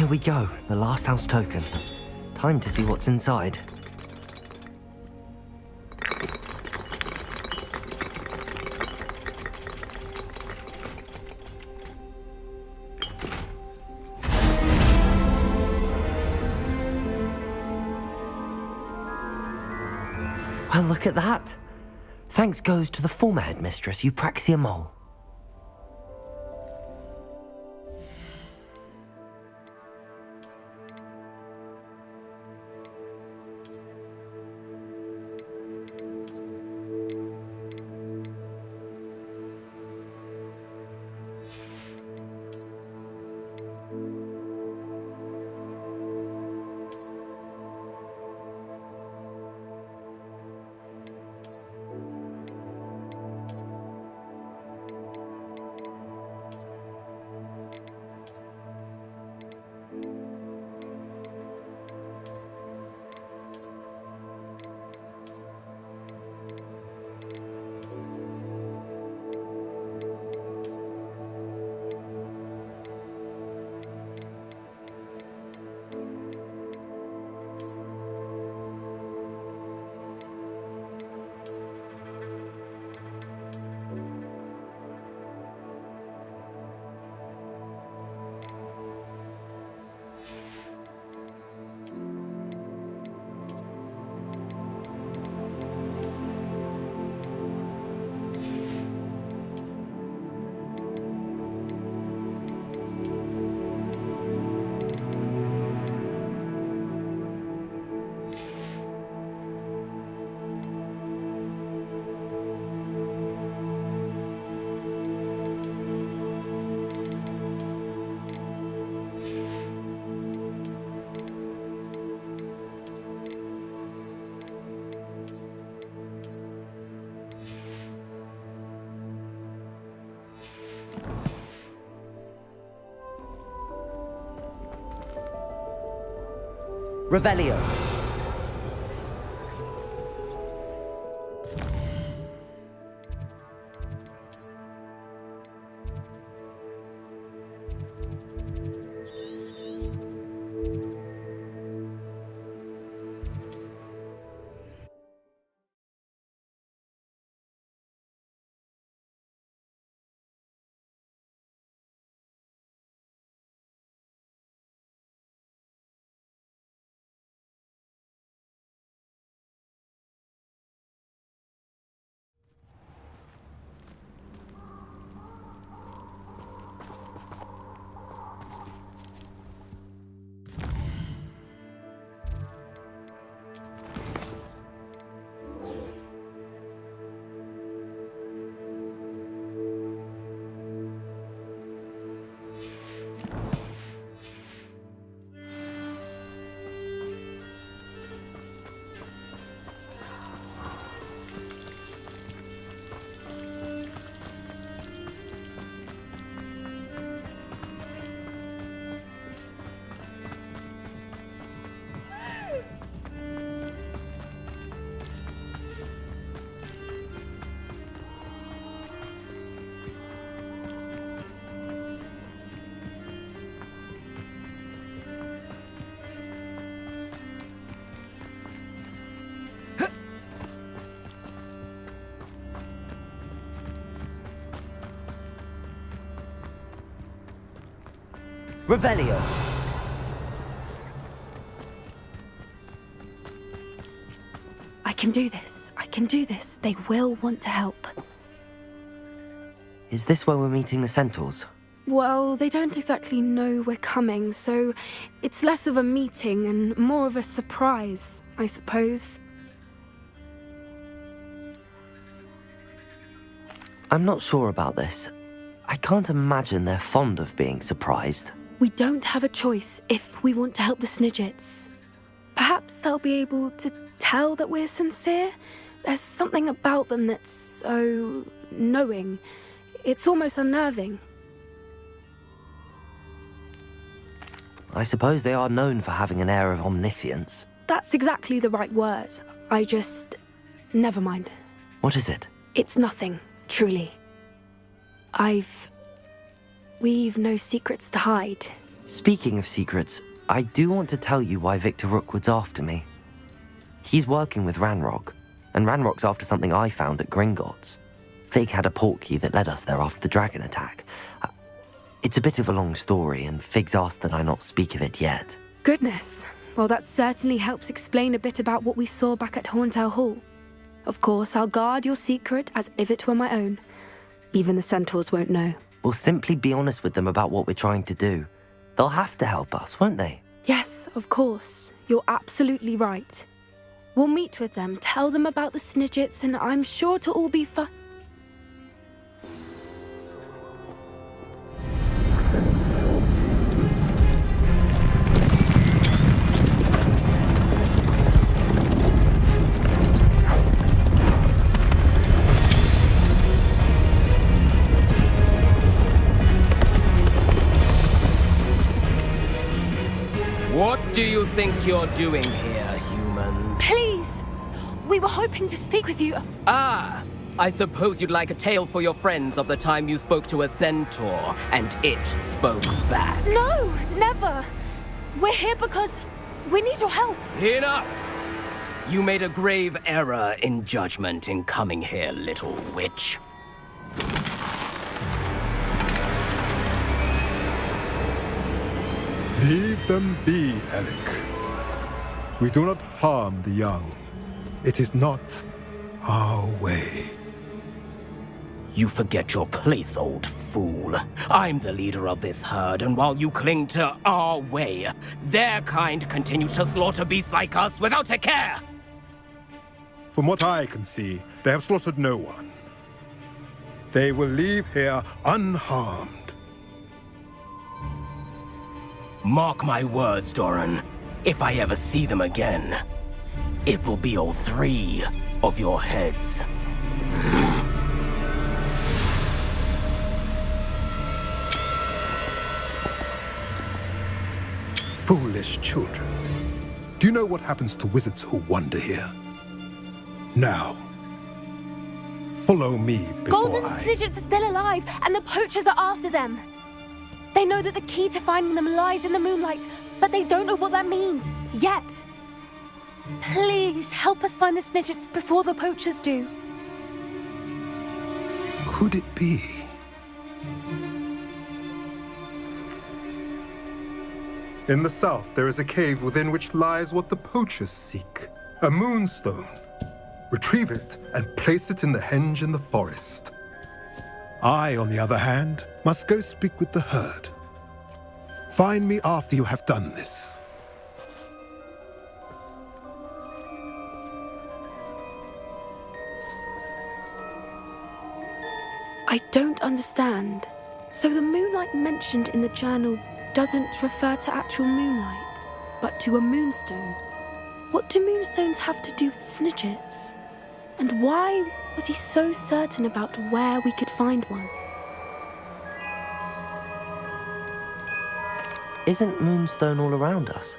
Here we go, the last house token. Time to see what's inside. Well, look at that. Thanks goes to the former headmistress, Eupraxia Mole. Revelio. Revelio. I can do this. I can do this. They will want to help. Is this where we're meeting the centaurs? Well, they don't exactly know we're coming, so it's less of a meeting and more of a surprise, I suppose. I'm not sure about this. I can't imagine they're fond of being surprised. We don't have a choice if we want to help the Snidgets. Perhaps they'll be able to tell that we're sincere. There's something about them that's so knowing. It's almost unnerving. I suppose they are known for having an air of omniscience. That's exactly the right word. Never mind. What is it? It's nothing, truly. We've no secrets to hide. Speaking of secrets, I do want to tell you why Victor Rookwood's after me. He's working with Ranrock, and Ranrock's after something I found at Gringotts. Fig had a portkey that led us there after the dragon attack. It's a bit of a long story, and Fig's asked that I not speak of it yet. Goodness. Well, that certainly helps explain a bit about what we saw back at Horntail Hall. Of course, I'll guard your secret as if it were my own. Even the centaurs won't know. We'll simply be honest with them about what we're trying to do. They'll have to help us, won't they? Yes, of course. You're absolutely right. We'll meet with them, tell them about the Snidgets, and I'm sure to all be fun. What do you think you're doing here, humans? Please! We were hoping to speak with you. Ah! I suppose you'd like a tale for your friends of the time you spoke to a centaur, and it spoke back. No, never. We're here because we need your help. Enough! You made a grave error in judgment in coming here, little witch. Leave them be, Alec. We do not harm the young. It is not our way. You forget your place, old fool. I'm the leader of this herd, and while you cling to our way, their kind continue to slaughter beasts like us without a care! From what I can see, they have slaughtered no one. They will leave here unharmed. Mark my words, Doran. If I ever see them again, it will be all 3 of your heads. Foolish children. Do you know what happens to wizards who wander here? Now, follow me before Golden Snidgets are still alive, and the poachers are after them. They know that the key to finding them lies in the moonlight, but they don't know what that means, yet. Please, help us find the Snidgets before the poachers do. Could it be? In the south, there is a cave within which lies what the poachers seek. A moonstone. Retrieve it and place it in the henge in the forest. I, on the other hand, must go speak with the herd. Find me after you have done this. I don't understand. So the moonlight mentioned in the journal doesn't refer to actual moonlight, but to a moonstone. What do moonstones have to do with Snidgets? And why was he so certain about where we could find one? Isn't Moonstone all around us?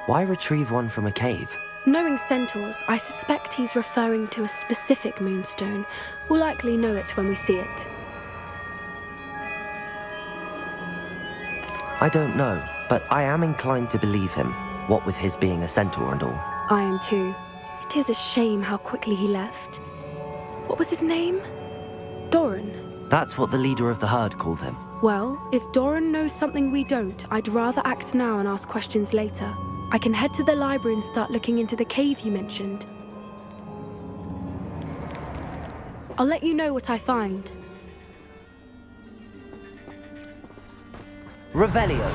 Why retrieve one from a cave? Knowing centaurs, I suspect he's referring to a specific moonstone. We'll likely know it when we see it. I don't know, but I am inclined to believe him, what with his being a centaur and all. I am too. It is a shame how quickly he left. What was his name? Doran. That's what the leader of the herd called him. Well, if Doran knows something we don't, I'd rather act now and ask questions later. I can head to the library and start looking into the cave you mentioned. I'll let you know what I find. Revelio.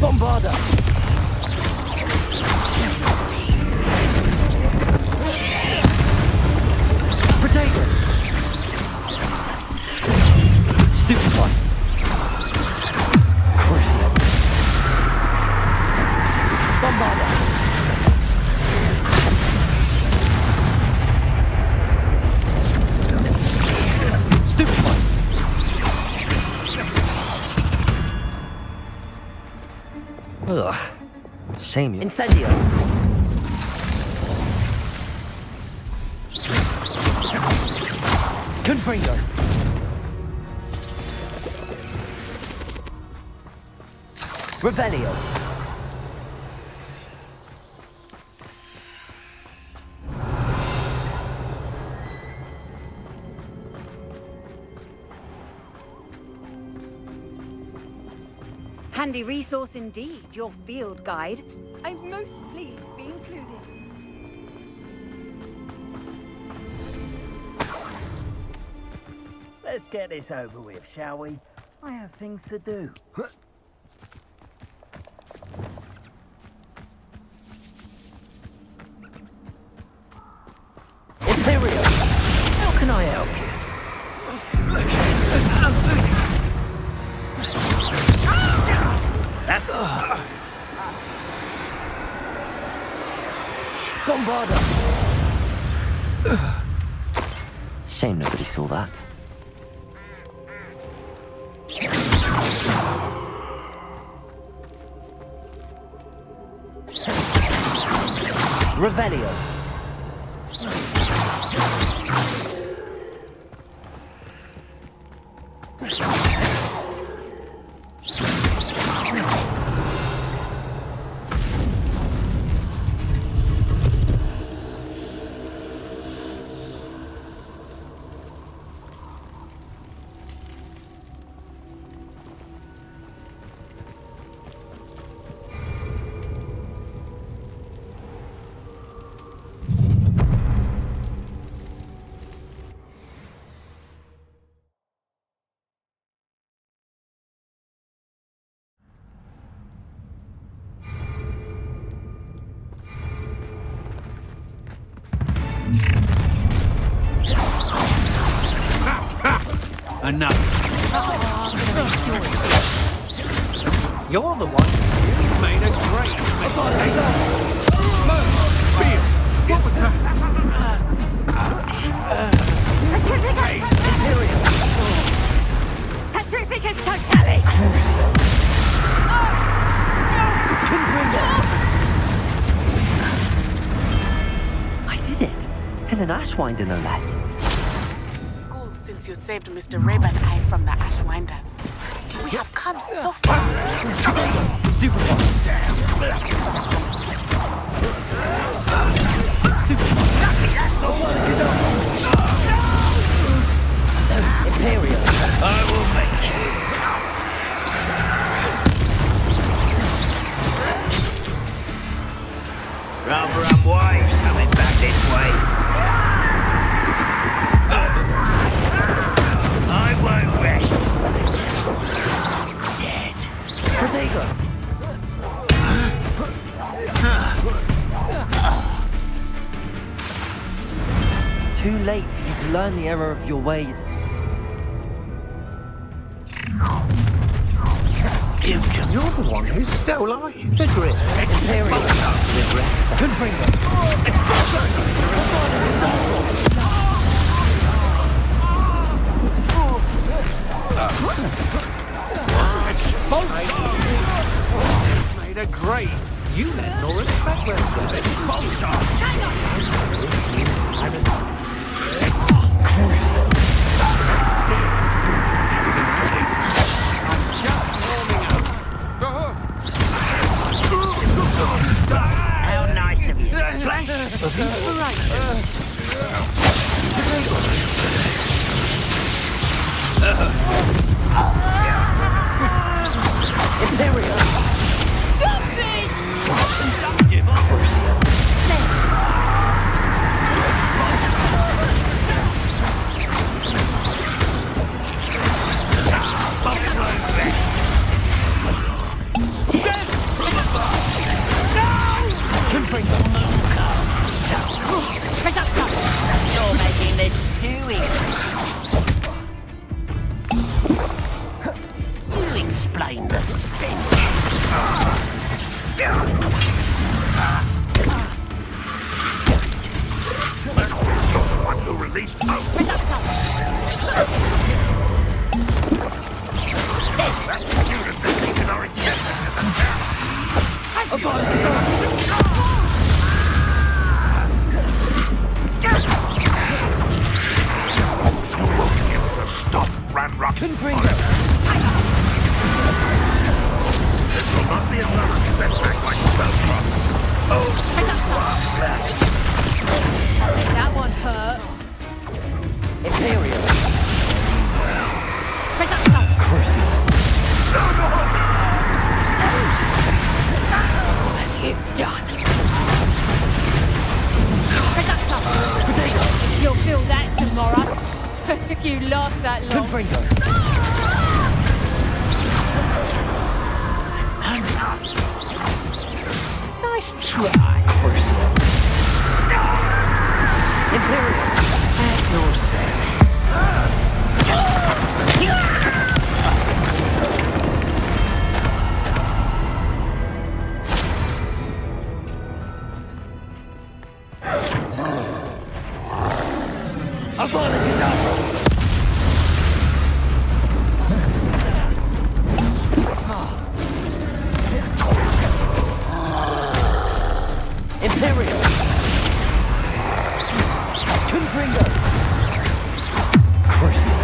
Bombarda! Protego! Ugh. Shame you. Incendio! Confringo! Revelio! Handy resource indeed, your field guide. I'm most pleased to be included. Let's get this over with, shall we? I have things to do. Imperial! How can I help you? That's... Bombarda! Shame nobody saw that. Revelio! Enough. You're the one. You made a great mistake. Bill, what was that? Petrificus totalis! I did it. And an Ashwinder, no less. Since you saved Mr. Rabe and I from the Ashwinders, we have come so far. Imperial! I will make you. Rather unwise coming back this way. I won't rest. Dead. Protego! Too late for you to learn the error of your ways. You're the one who stole our The grip! Imperial! Confringo! made a great. You had no respect for How nice of you. Flash of Imperial! Stop this! You're making this too easy. You explain the stench. One who released that student has taken our injection in the town. You won't be able to stop Ranrock's Confringo! This will not be another setback like Beltron. Oh, That one hurt. Imperial! Crucial. Have you done? Potato. You'll feel that tomorrow. If you last that long. Confringo! Nice try. Crucial. Imperial! At your service. Imperial! Confringo! Crucial.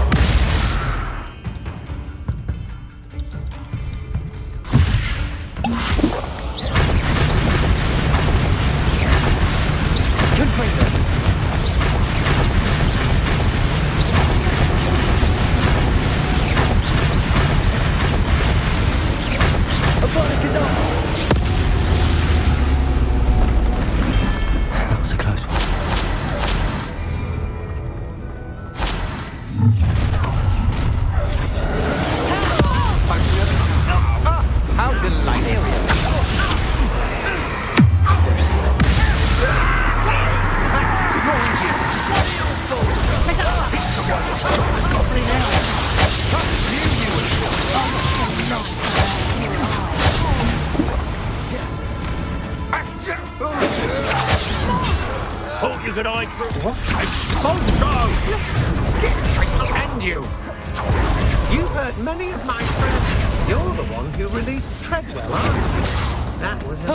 Confringo! That was a close one. How delightful. Crucial. Thought you could hide through. Expulso! I shall end you. You've hurt many of my friends. You're the one who released Treadwell, aren't you? That was a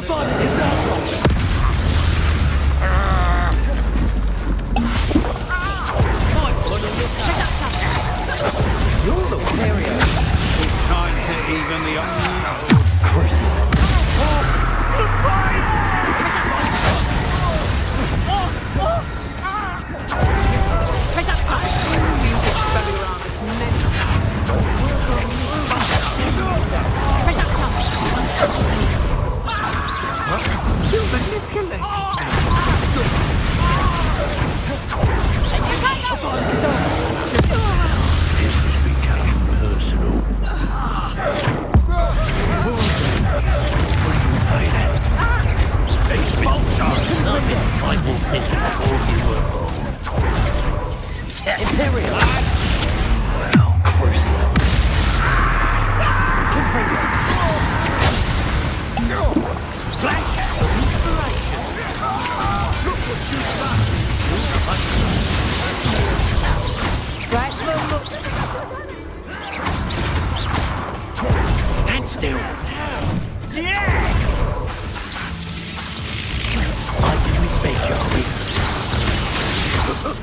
You're the one. It's time to even the Crucial. You manipulate. This has become personal. Expulso! I will sit before you were born. Imperial! Well, crucial. Confringo! Flash! Inspiration! Look what you've done! Right, look! Stand still! Yeah! I do beg your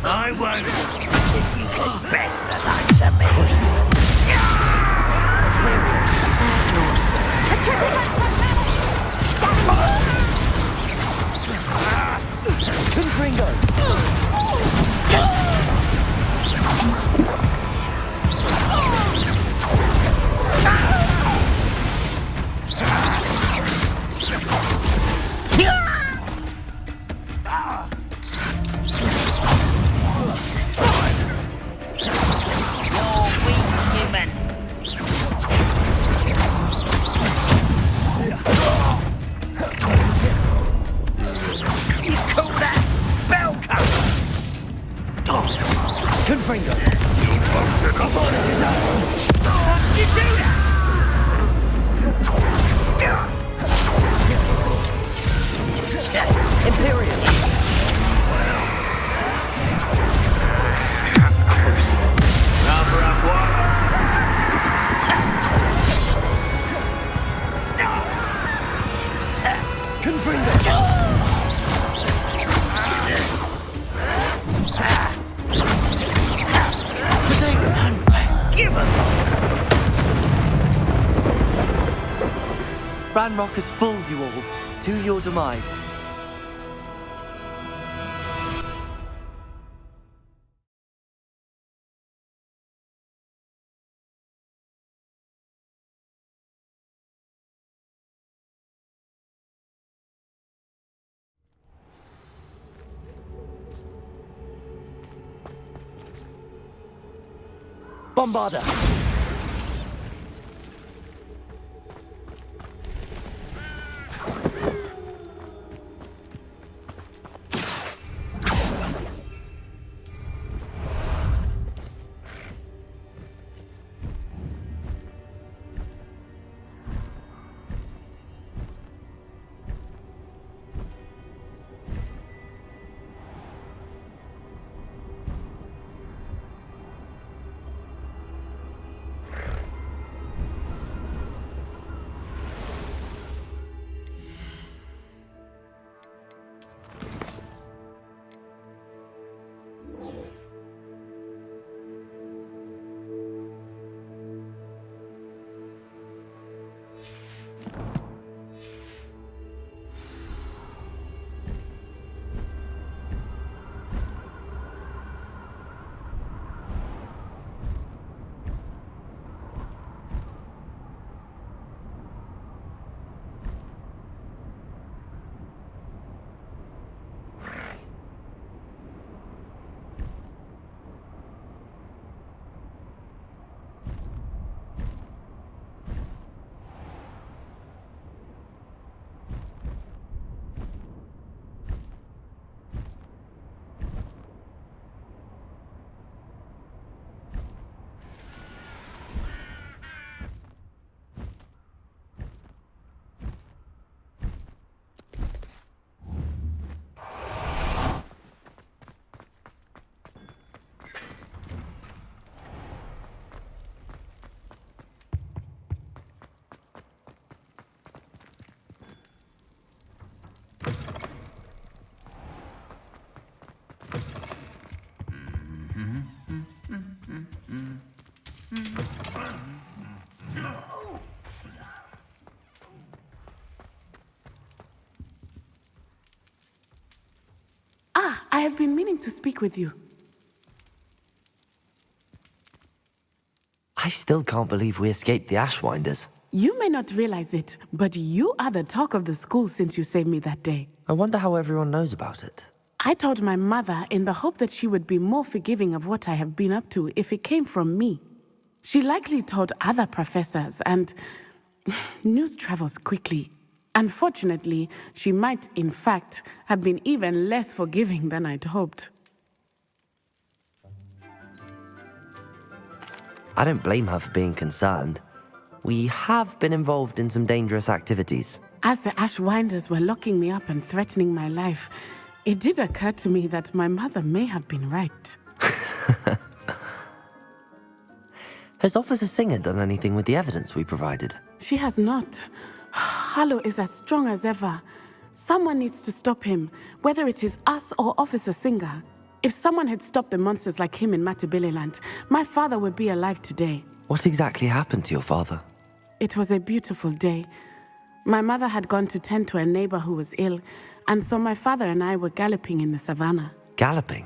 I won't! If you can best the likes of me! Confringo! Ranrock has fooled you all, to your demise. Bombarder! I have been meaning to speak with you. I still can't believe we escaped the Ashwinders. You may not realize it, but you are the talk of the school since you saved me that day. I wonder how everyone knows about it. I told my mother in the hope that she would be more forgiving of what I have been up to if it came from me. She likely told other professors, and news travels quickly. Unfortunately, she might, in fact, have been even less forgiving than I'd hoped. I don't blame her for being concerned. We have been involved in some dangerous activities. As the Ashwinders were locking me up and threatening my life, it did occur to me that my mother may have been right. Has Officer Singer done anything with the evidence we provided? She has not. Harlow is as strong as ever. Someone needs to stop him, whether it is us or Officer Singer. If someone had stopped the monsters like him in Matabeleland, my father would be alive today. What exactly happened to your father? It was a beautiful day. My mother had gone to tend to a neighbor who was ill, and so my father and I were galloping in the savannah. Galloping?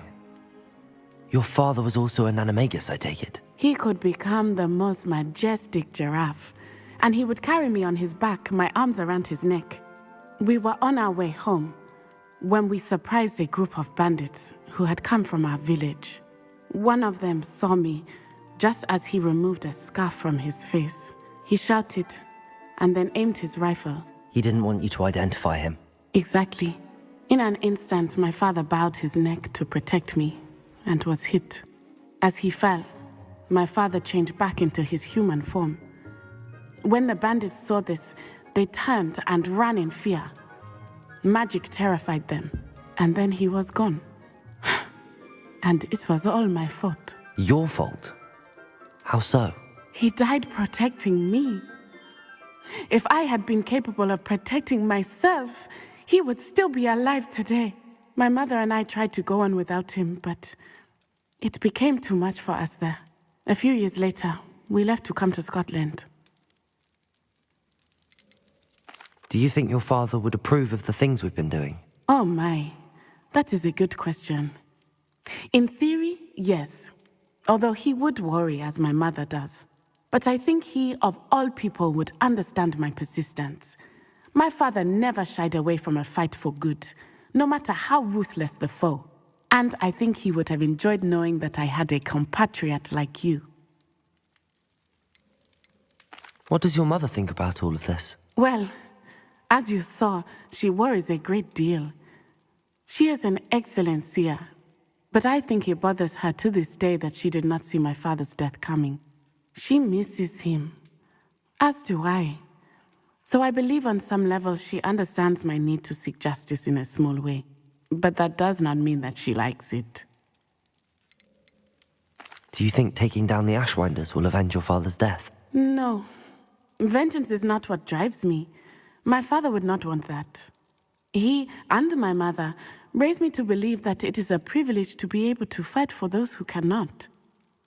Your father was also an animagus, I take it? He could become the most majestic giraffe, and he would carry me on his back, my arms around his neck. We were on our way home when we surprised a group of bandits who had come from our village. One of them saw me just as he removed a scarf from his face. He shouted and then aimed his rifle. He didn't want you to identify him. Exactly. In an instant, my father bowed his neck to protect me and was hit. As he fell, my father changed back into his human form. When the bandits saw this, they turned and ran in fear. Magic terrified them, and then he was gone. And it was all my fault. Your fault? How so? He died protecting me. If I had been capable of protecting myself, he would still be alive today. My mother and I tried to go on without him, but it became too much for us there. A few years later, we left to come to Scotland. Do you think your father would approve of the things we've been doing? Oh my, that is a good question. In theory, yes. Although he would worry as my mother does. But I think he, of all people, would understand my persistence. My father never shied away from a fight for good, no matter how ruthless the foe. And I think he would have enjoyed knowing that I had a compatriot like you. What does your mother think about all of this? Well, as you saw, she worries a great deal. She is an excellent seer, but I think it bothers her to this day that she did not see my father's death coming. She misses him, as do I. So I believe on some level she understands my need to seek justice in a small way. But that does not mean that she likes it. Do you think taking down the Ashwinders will avenge your father's death? No. Vengeance is not what drives me. My father would not want that. He and my mother raised me to believe that it is a privilege to be able to fight for those who cannot.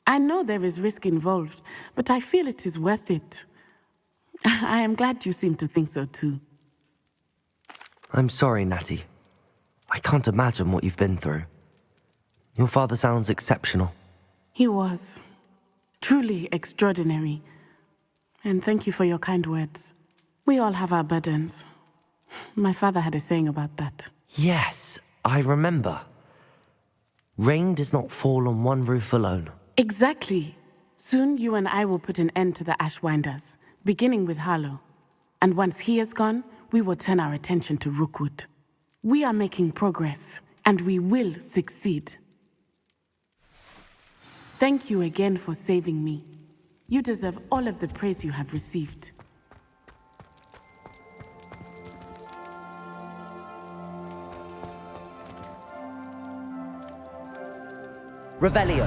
I know there is risk involved, but I feel it is worth it. I am glad you seem to think so too. I'm sorry, Natty. I can't imagine what you've been through. Your father sounds exceptional. He was. Truly extraordinary. And thank you for your kind words. We all have our burdens. My father had a saying about that. Yes, I remember. Rain does not fall on one roof alone. Exactly. Soon you and I will put an end to the Ashwinders, beginning with Harlow. And once he is gone, we will turn our attention to Rookwood. We are making progress, and we will succeed. Thank you again for saving me. You deserve all of the praise you have received. Revelio.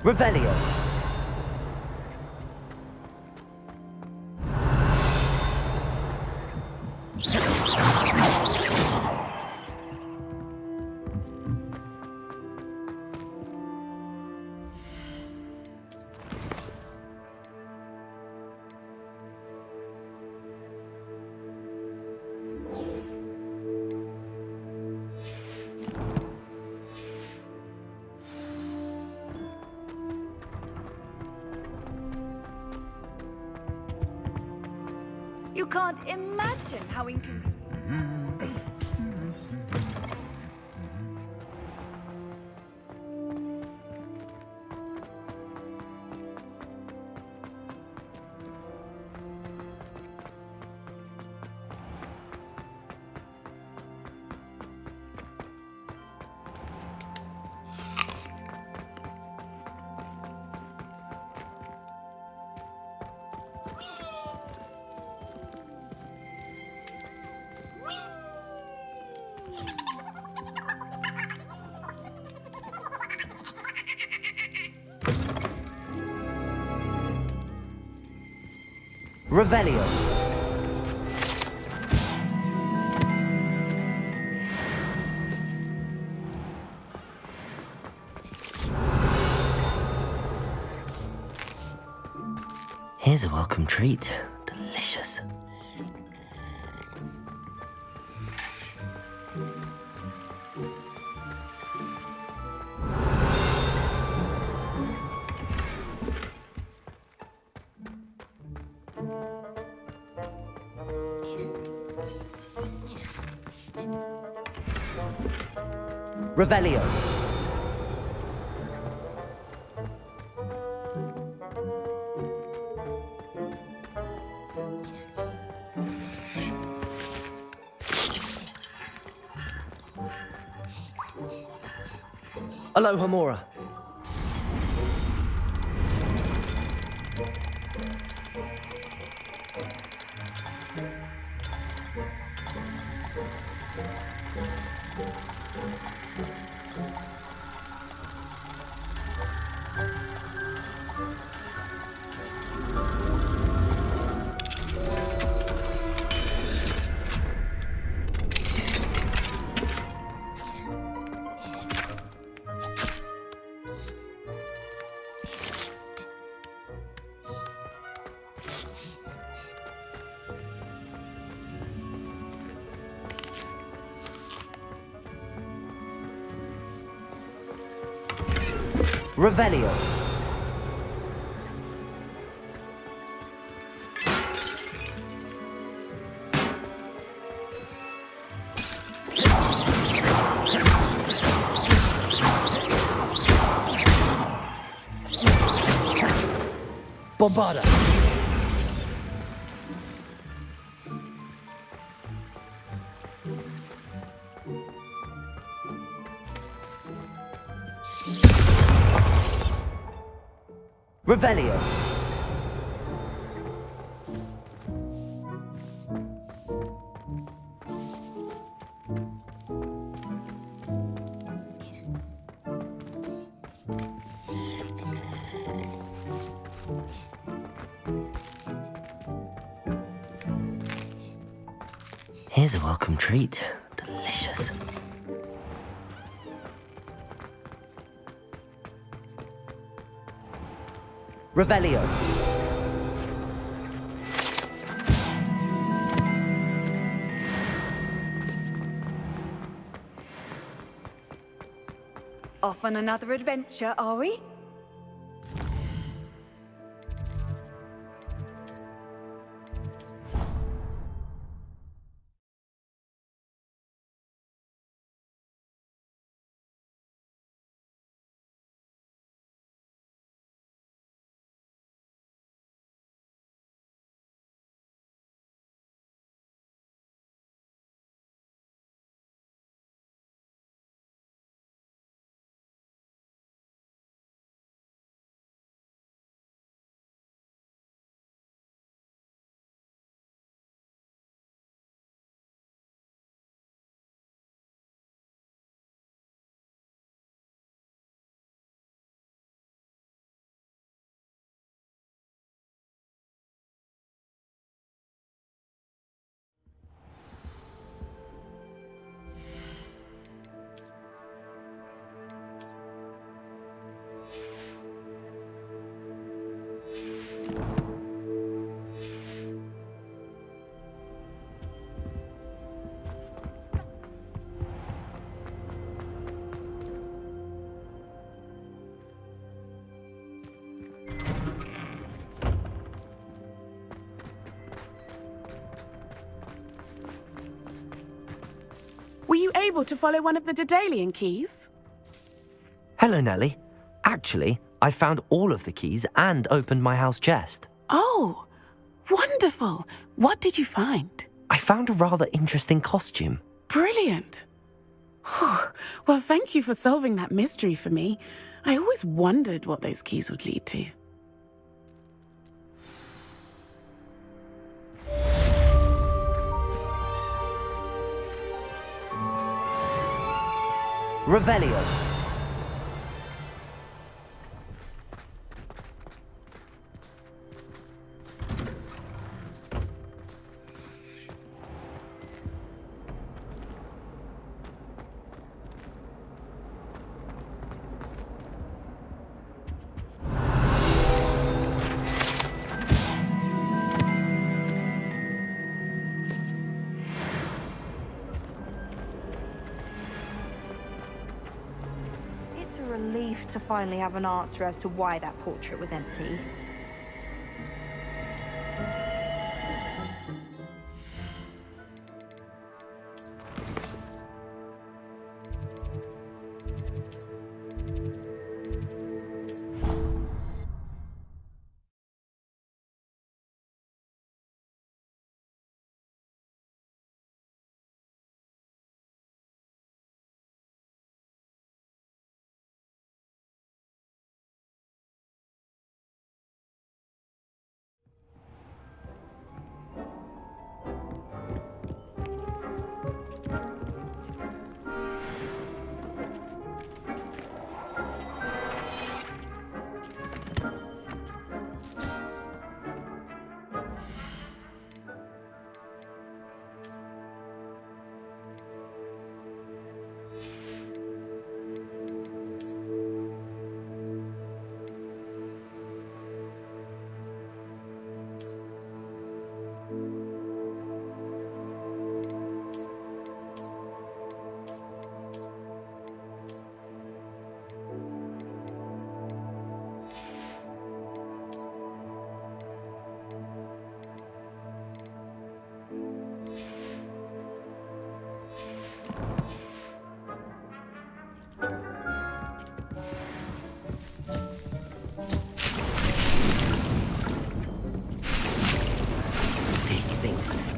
Revelio. You can't imagine how inconvenient. Revelio. Here's a welcome treat. Delicious. Revelio. Aloha Mora. Revelio. Bombada. Revelio. Here's a welcome treat. Delicious. Revelio. Off on another adventure, are we? Were you able to follow one of the Daedalian keys? Hello, Nellie. Actually, I found all of the keys and opened my house chest. Oh, wonderful. What did you find? I found a rather interesting costume. Brilliant. Whew. Well, thank you for solving that mystery for me. I always wondered what those keys would lead to. Revelio. It's a relief to finally have an answer as to why that portrait was empty.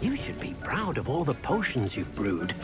You should be proud of all the potions you've brewed.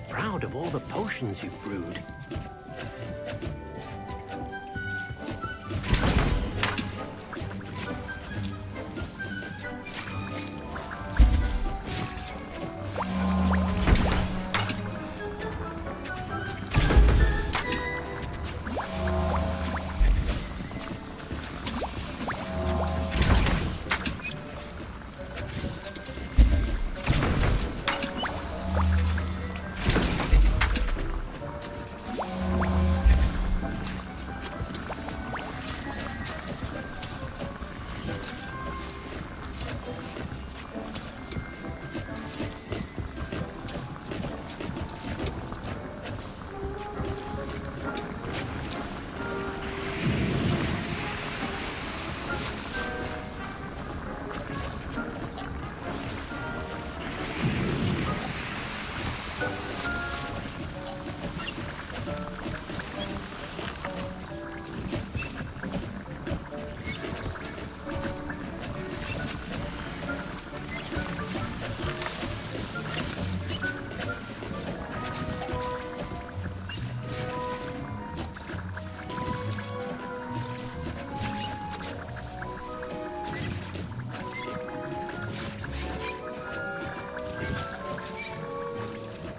Proud of all the potions you've brewed.